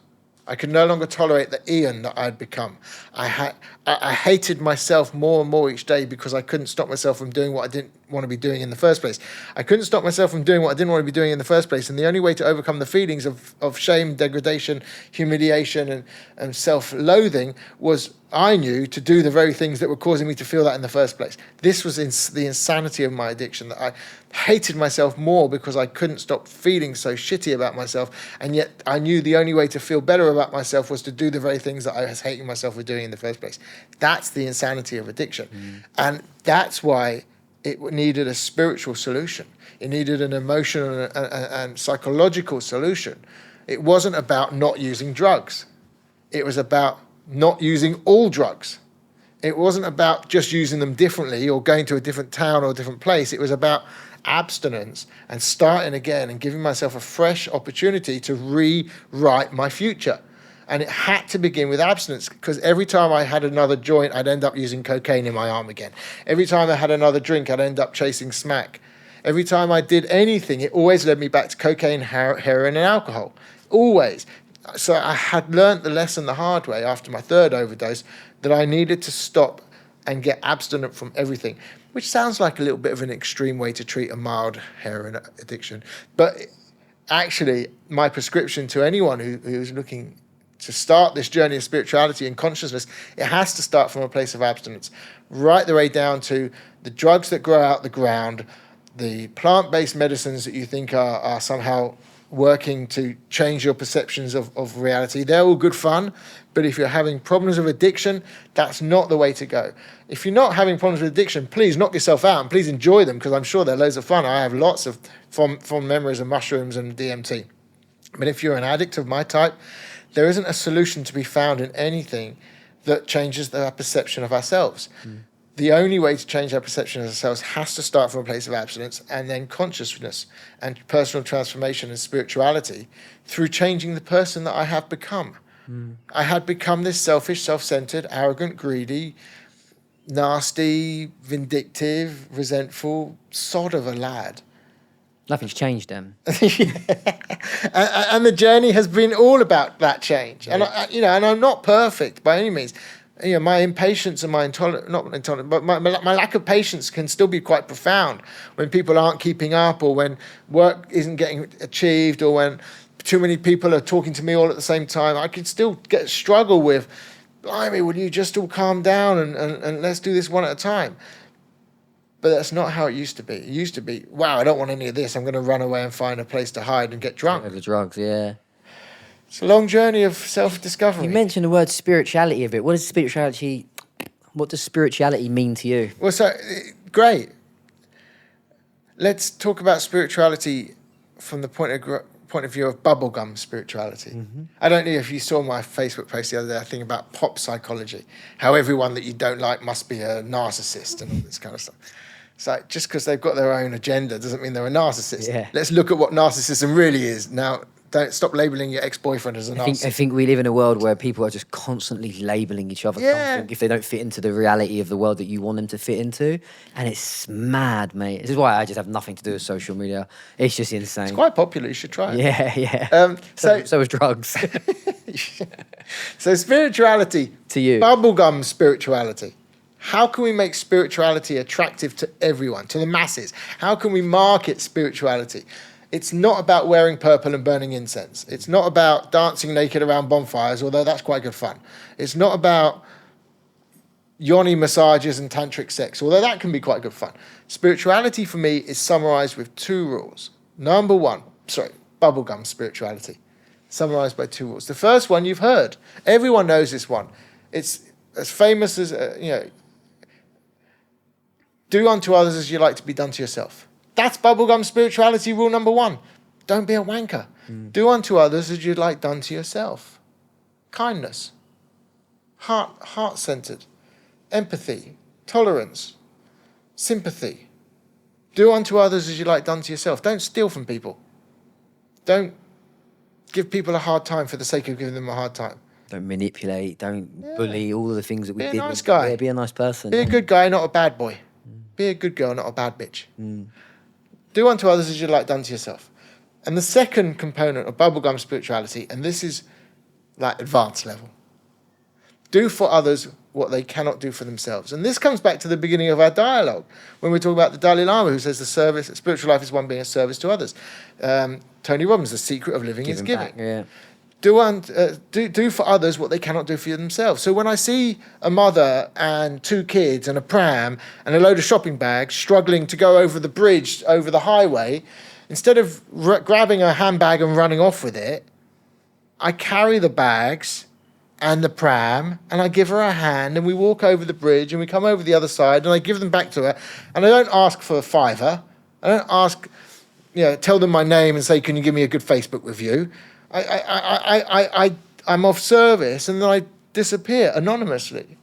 S1: I could no longer tolerate the Ian that I'd become. I hated myself more and more each day because I couldn't stop myself from doing what I didn't want to be doing in the first place. I couldn't stop myself from doing what I didn't want to be doing in the first place. And the only way to overcome the feelings of shame, degradation, humiliation, and self-loathing was, I knew, to do the very things that were causing me to feel that in the first place. This was the insanity of my addiction, that I hated myself more because I couldn't stop feeling so shitty about myself. And yet I knew the only way to feel better about myself was to do the very things that I was hating myself for doing in the first place. That's the insanity of addiction. And that's why it needed a spiritual solution. It needed an emotional and psychological solution. It wasn't about not using drugs. It was about not using all drugs. It wasn't about just using them differently or going to a different town or a different place. It was about abstinence and starting again and giving myself a fresh opportunity to rewrite my future. And it had to begin with abstinence, because every time I had another joint, I'd end up using cocaine in my arm again. Every time I had another drink, I'd end up chasing smack. Every time I did anything, it always led me back to cocaine, heroin, and alcohol. Always. So I had learnt the lesson the hard way after my third overdose, that I needed to stop and get abstinent from everything, which sounds like a little bit of an extreme way to treat a mild heroin addiction. But actually, my prescription to anyone who's looking to start this journey of spirituality and consciousness, it has to start from a place of abstinence, right the way down to the drugs that grow out the ground, the plant-based medicines that you think are somehow working to change your perceptions of reality. They're all good fun, but if you're having problems with addiction, that's not the way to go. If you're not having problems with addiction, please knock yourself out and please enjoy them, because I'm sure they're loads of fun. I have lots of fond memories of mushrooms and DMT. But if you're an addict of my type, there isn't a solution to be found in anything that changes our perception of ourselves. The only way to change our perception of ourselves has to start from a place of abstinence, and then consciousness and personal transformation and spirituality through changing the person that I have become. I had become this selfish, self-centered, arrogant, greedy, nasty, vindictive, resentful sod of a lad.
S2: Nothing's changed them.
S1: And the journey has been all about that change. And and I'm not perfect by any means. My impatience and my my lack of patience can still be quite profound when people aren't keeping up, or when work isn't getting achieved, or when too many people are talking to me all at the same time. I can still struggle with, blimey, will you just all calm down and let's do this one at a time? But that's not how it used to be. It used to be, wow, I don't want any of this. I'm going to run away and find a place to hide and get drunk.
S2: The drugs, yeah.
S1: It's a long journey of self-discovery.
S2: You mentioned the word spirituality a bit. What does spirituality mean to you?
S1: Well, so, great. Let's talk about spirituality from the point of view of bubblegum spirituality. I don't know if you saw my Facebook post the other day, I think about pop psychology, how everyone that you don't like must be a narcissist and all this kind of stuff. It's like, just because they've got their own agenda doesn't mean they're a narcissist.
S2: Yeah.
S1: Let's look at what narcissism really is. Now, don't stop labelling your ex-boyfriend as a narcissist.
S2: I think we live in a world where people are just constantly labelling each other something if they don't fit into the reality of the world that you want them to fit into. And it's mad, mate. This is why I just have nothing to do with social media. It's just insane.
S1: It's quite popular. You should try it.
S2: Yeah. So is drugs.
S1: So spirituality.
S2: To you.
S1: Bubblegum spirituality. How can we make spirituality attractive to everyone, to the masses? How can we market spirituality? It's not about wearing purple and burning incense. It's not about dancing naked around bonfires, although that's quite good fun. It's not about yoni massages and tantric sex, although that can be quite good fun. Spirituality for me is summarized with 2 rules. Number 1, bubblegum spirituality, summarized by 2 rules. The first one you've heard. Everyone knows this one. It's as famous as, do unto others as you like to be done to yourself. That's bubblegum spirituality rule number 1. Don't be a wanker. Do unto others as you'd like done to yourself. Kindness, heart-centered, empathy, tolerance, sympathy. Do unto others as you like done to yourself. Don't steal from people. Don't give people a hard time for the sake of giving them a hard time.
S2: Don't manipulate, don't bully, all of the things that we did.
S1: Be a nice guy.
S2: Yeah, be a nice person.
S1: Be a good guy, not a bad boy. Be a good girl, not a bad bitch. Do unto others as you'd like done to yourself. And the second component of bubblegum spirituality, and this is like advanced level, do for others what they cannot do for themselves. And this comes back to the beginning of our dialogue, when we talk about the Dalai Lama, who says spiritual life is one being a service to others. Tony Robbins, the secret of living is giving.
S2: Back, yeah.
S1: Do for others what they cannot do for themselves. So when I see a mother and 2 kids and a pram and a load of shopping bags struggling to go over the bridge, over the highway, instead of grabbing a handbag and running off with it, I carry the bags and the pram and I give her a hand and we walk over the bridge and we come over the other side and I give them back to her. And I don't ask for a $5. I don't ask, tell them my name and say, can you give me a good Facebook review? I'm of service and then I disappear anonymously.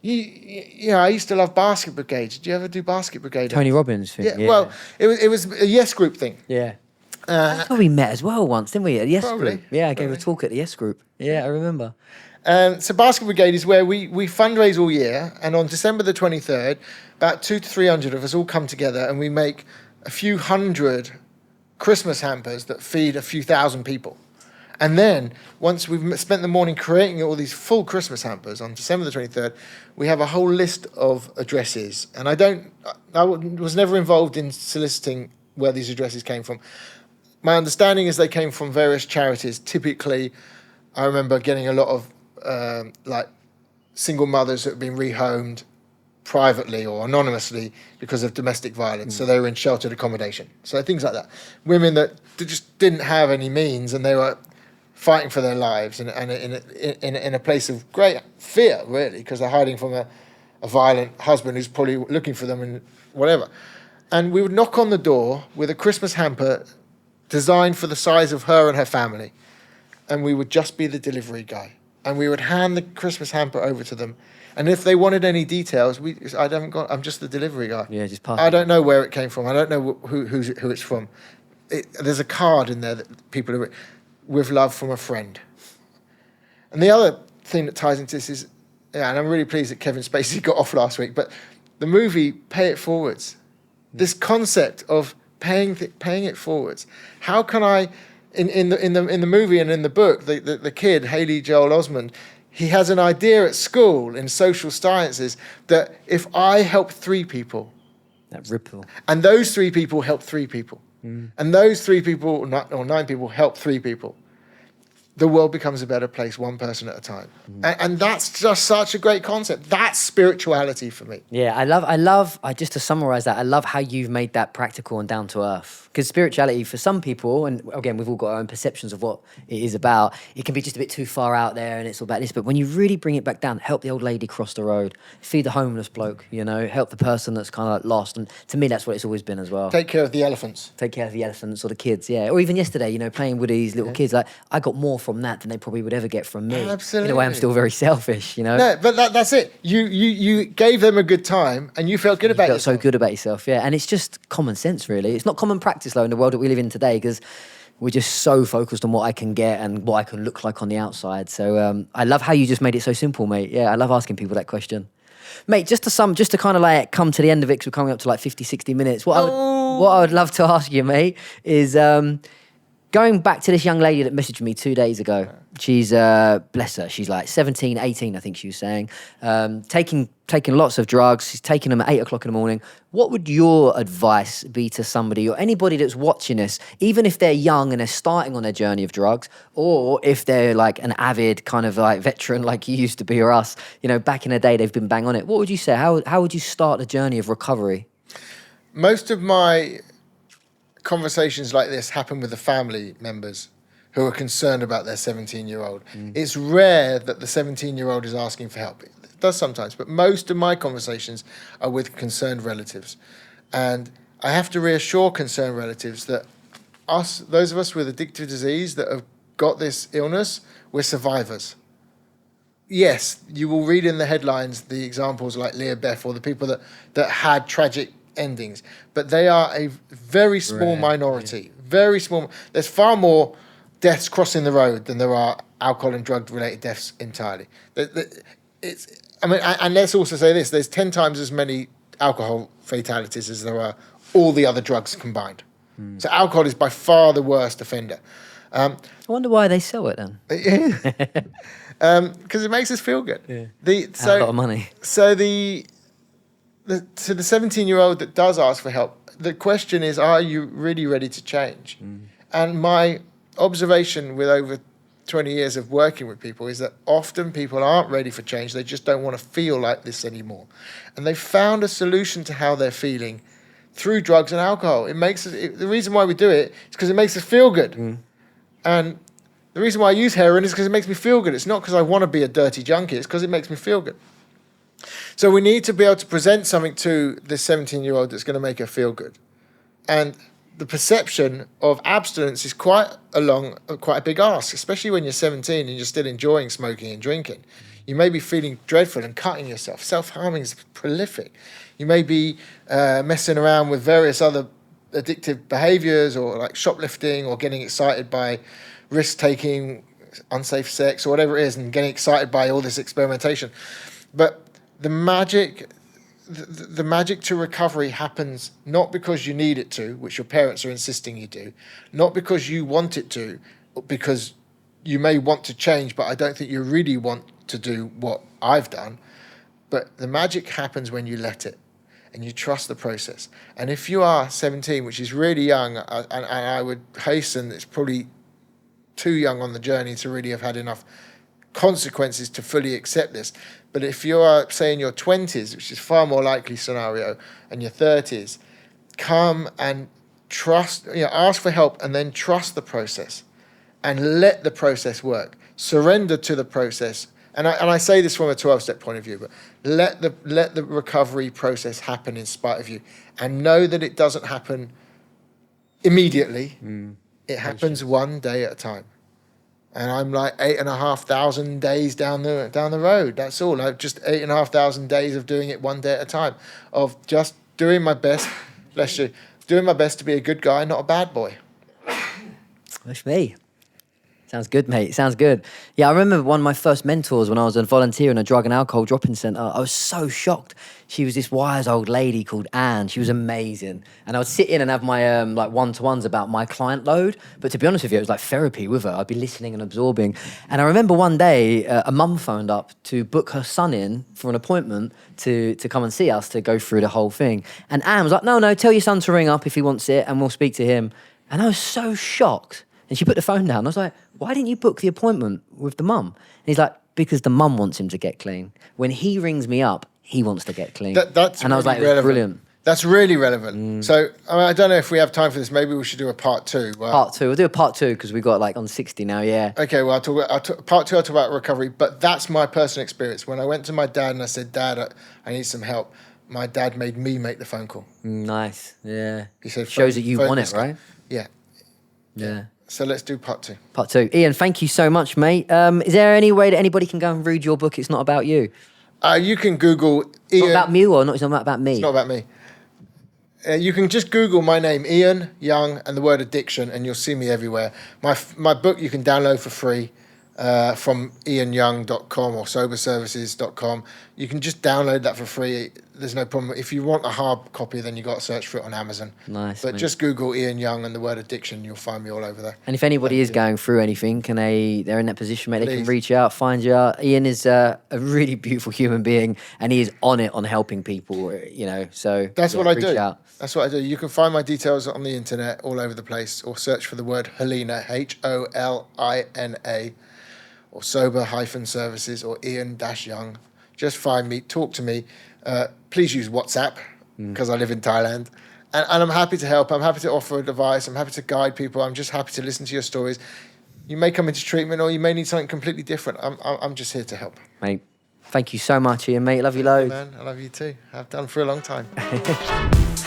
S1: I used to love Basket Brigade. Did you ever do Basket Brigade?
S2: Tony Robbins thing.
S1: Yeah, well, it was a Yes Group thing.
S2: Yeah. That's where we met as well once, didn't we? At the Yes
S1: Probably,
S2: Group. Yeah, I gave a talk at the Yes Group. Yeah, I remember.
S1: So Basket Brigade is where we fundraise all year, and on December the 23rd, about 200 to 300 of us all come together and we make a few hundred Christmas hampers that feed a few thousand people. And then, once we've spent the morning creating all these full Christmas hampers on December the 23rd, we have a whole list of addresses. And I was never involved in soliciting where these addresses came from. My understanding is they came from various charities. Typically, I remember getting a lot of like single mothers that have been rehomed privately or anonymously because of domestic violence. So they were in sheltered accommodation. So things like that. Women that just didn't have any means and they were fighting for their lives and in a place of great fear, really, because they're hiding from a violent husband who's probably looking for them and whatever. And we would knock on the door with a Christmas hamper designed for the size of her and her family. And we would just be the delivery guy. And we would hand the Christmas hamper over to them. And if they wanted any details, I'm just the delivery guy.
S2: Yeah, just pass.
S1: I don't know where it came from. I don't know who it's from. There's a card in there that people are with love from a friend. And the other thing that ties into this is, and I'm really pleased that Kevin Spacey got off last week, but the movie Pay It Forwards, this concept of paying it forwards. How can I, in the movie and in the book, the kid Haley Joel Osment, he has an idea at school in social sciences that if I help 3 people,
S2: that ripple,
S1: and those 3 people help 3 people, and those 3 people or 9 people help 3 people, the world becomes a better place, one person at a time. And that's just such a great concept. That's spirituality for me.
S2: Yeah, I love, just to summarize that, I love how you've made that practical and down to earth. Because spirituality for some people, and again, we've all got our own perceptions of what it is about, it can be just a bit too far out there and it's all about this. But when you really bring it back down, help the old lady cross the road, feed the homeless bloke, help the person that's kind of like lost. And to me, that's what it's always been as well.
S1: Take care of the elephants.
S2: Take care of the elephants or the kids, yeah. Or even yesterday, playing with these little kids, like I got more from that than they probably would ever get from me.
S1: Absolutely.
S2: In a way, I'm still very selfish,
S1: No, but that's it. You gave them a good time and you felt good about yourself.
S2: You felt so good about yourself, yeah. And it's just common sense, really. It's not common practice, though, in the world that we live in today, because we're just so focused on what I can get and what I can look like on the outside. So I love how you just made it so simple, mate. Yeah, I love asking people that question. Mate, just to kind of like come to the end of it, because we're coming up to like 50, 60 minutes. What I would love to ask you, mate, is going back to this young lady that messaged me 2 days ago. She's, bless her, she's like 17, 18, I think she was saying, taking lots of drugs. She's taking them at 8 o'clock in the morning. What would your advice be to somebody or anybody that's watching this, even if they're young and they're starting on their journey of drugs, or if they're like an avid kind of like veteran like you used to be or us, back in the day, they've been bang on it. What would you say? How would you start the journey of recovery?
S1: Most of my conversations like this happen with the family members who are concerned about their 17-year-old. It's rare that the 17-year-old is asking for help. It does sometimes, but most of my conversations are with concerned relatives. And I have to reassure concerned relatives that those of us with addictive disease that have got this illness, we're survivors. Yes, you will read in the headlines the examples like Leah Beth or the people that had tragic endings, but they are a very small minority. Very small. There's far more deaths crossing the road than there are alcohol and drug related deaths entirely. And let's also say this: there's 10 times as many alcohol fatalities as there are all the other drugs combined. So alcohol is by far the worst offender.
S2: I wonder why they sell it then.
S1: Because it makes us feel good.
S2: Yeah. A lot of money.
S1: So the 17-year-old that does ask for help, the question is, are you really ready to change? And my observation with over 20 years of working with people is that often people aren't ready for change. They just don't want to feel like this anymore. And they've found a solution to how they're feeling through drugs and alcohol. The reason why we do it is because it makes us feel good. And the reason why I use heroin is because it makes me feel good. It's not because I want to be a dirty junkie. It's because it makes me feel good. So we need to be able to present something to this 17-year-old that's going to make her feel good. And the perception of abstinence is quite a big ask, especially when you're 17 and you're still enjoying smoking and drinking. You may be feeling dreadful and cutting yourself. Self-harming is prolific. You may be messing around with various other addictive behaviors, or like shoplifting, or getting excited by risk-taking, unsafe sex, or whatever it is, and getting excited by all this experimentation. But the magic to recovery happens not because you need it to, which your parents are insisting you do, not because you want it to, because you may want to change, but I don't think you really want to do what I've done. But the magic happens when you let it and you trust the process. And if you are 17, which is really young, and I would hasten, it's probably too young on the journey to really have had enough consequences to fully accept this. But if you are, say, in your 20s, which is far more likely scenario, and your 30s, come and trust, ask for help, and then trust the process and let the process work. Surrender to the process. And I say this from a 12-step point of view, but let the recovery process happen in spite of you, and know that it doesn't happen immediately. It happens one day at a time. And I'm like 8,500 days down the road. That's all. I've just 8,500 days of doing it one day at a time, of just doing my best. Bless you. Doing my best to be a good guy, not a bad boy.
S2: That's me. Sounds good, mate. Sounds good. Yeah, I remember one of my first mentors when I was a volunteer in a drug and alcohol drop-in centre. I was so shocked. She was this wise old lady called Anne. She was amazing. And I would sit in and have my like one-to-ones about my client load. But to be honest with you, it was like therapy with her. I'd be listening and absorbing. And I remember one day a mum phoned up to book her son in for an appointment to come and see us to go through the whole thing. And Anne was like, no, tell your son to ring up if he wants it and we'll speak to him. And I was so shocked. And she put the phone down. I was like, why didn't you book the appointment with the mum? And he's like, because the mum wants him to get clean. When he rings me up, he wants to get clean.
S1: That's
S2: and I was like, brilliant.
S1: That's really relevant. So I don't know if we have time for this. Maybe we should do a part two.
S2: Part two. We'll do a part two because we've got like on 60 now, yeah.
S1: Okay, well, part two, I'll talk about recovery. But that's my personal experience. When I went to my dad and I said, Dad, I need some help, my dad made me make the phone call.
S2: Nice, yeah.
S1: He said,
S2: shows that you want it, right?
S1: Yeah.
S2: Yeah.
S1: So let's do part two.
S2: Part two. Ian, thank you so much, mate. Is there any way that anybody can go and read your book? It's not about you.
S1: You can Google Ian.
S2: Not about you, or not? It's not about me.
S1: It's not about me. You can just Google my name, Ian Young, and the word addiction, and you'll see me everywhere. My book you can download for free from ianyoung.com or soberservices.com. You can just download that for free. There's no problem. If you want a hard copy, then you got to search for it on Amazon.
S2: Nice.
S1: But just Google Ian Young and the word addiction. You'll find me all over there.
S2: And if anybody is going through anything, they're in that position, mate, they can reach out, find you. Ian is a really beautiful human being, and he is on helping people, so
S1: that's what I do.
S2: Out.
S1: That's what I do. You can find my details on the internet all over the place, or search for the word Helena, HOLINA, or sober-services, or Ian-Young. Just find me, talk to me. Please use WhatsApp, because I live in Thailand. And I'm happy to help. I'm happy to offer advice. I'm happy to guide people. I'm just happy to listen to your stories. You may come into treatment, or you may need something completely different. I'm just here to help.
S2: Mate, thank you so much, Ian, mate. Love you loads.
S1: Man, I love you too. I've done for a long time.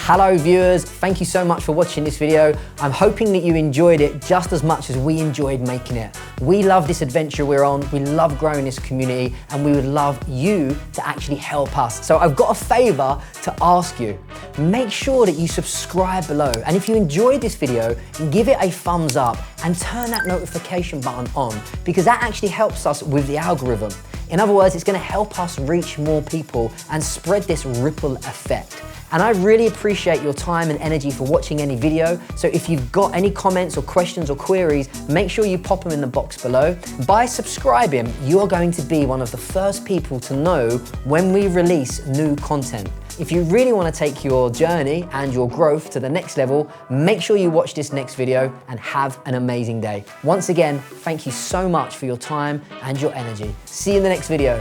S2: Hello viewers, thank you so much for watching this video. I'm hoping that you enjoyed it just as much as we enjoyed making it. We love this adventure we're on, we love growing this community, and we would love you to actually help us. So I've got a favor to ask you. Make sure that you subscribe below, and if you enjoyed this video, give it a thumbs up and turn that notification button on, because that actually helps us with the algorithm. In other words, it's going to help us reach more people and spread this ripple effect. And I really appreciate your time and energy for watching any video. So if you've got any comments or questions or queries, make sure you pop them in the box below. By subscribing, you're going to be one of the first people to know when we release new content. If you really want to take your journey and your growth to the next level, make sure you watch this next video and have an amazing day. Once again, thank you so much for your time and your energy. See you in the next video.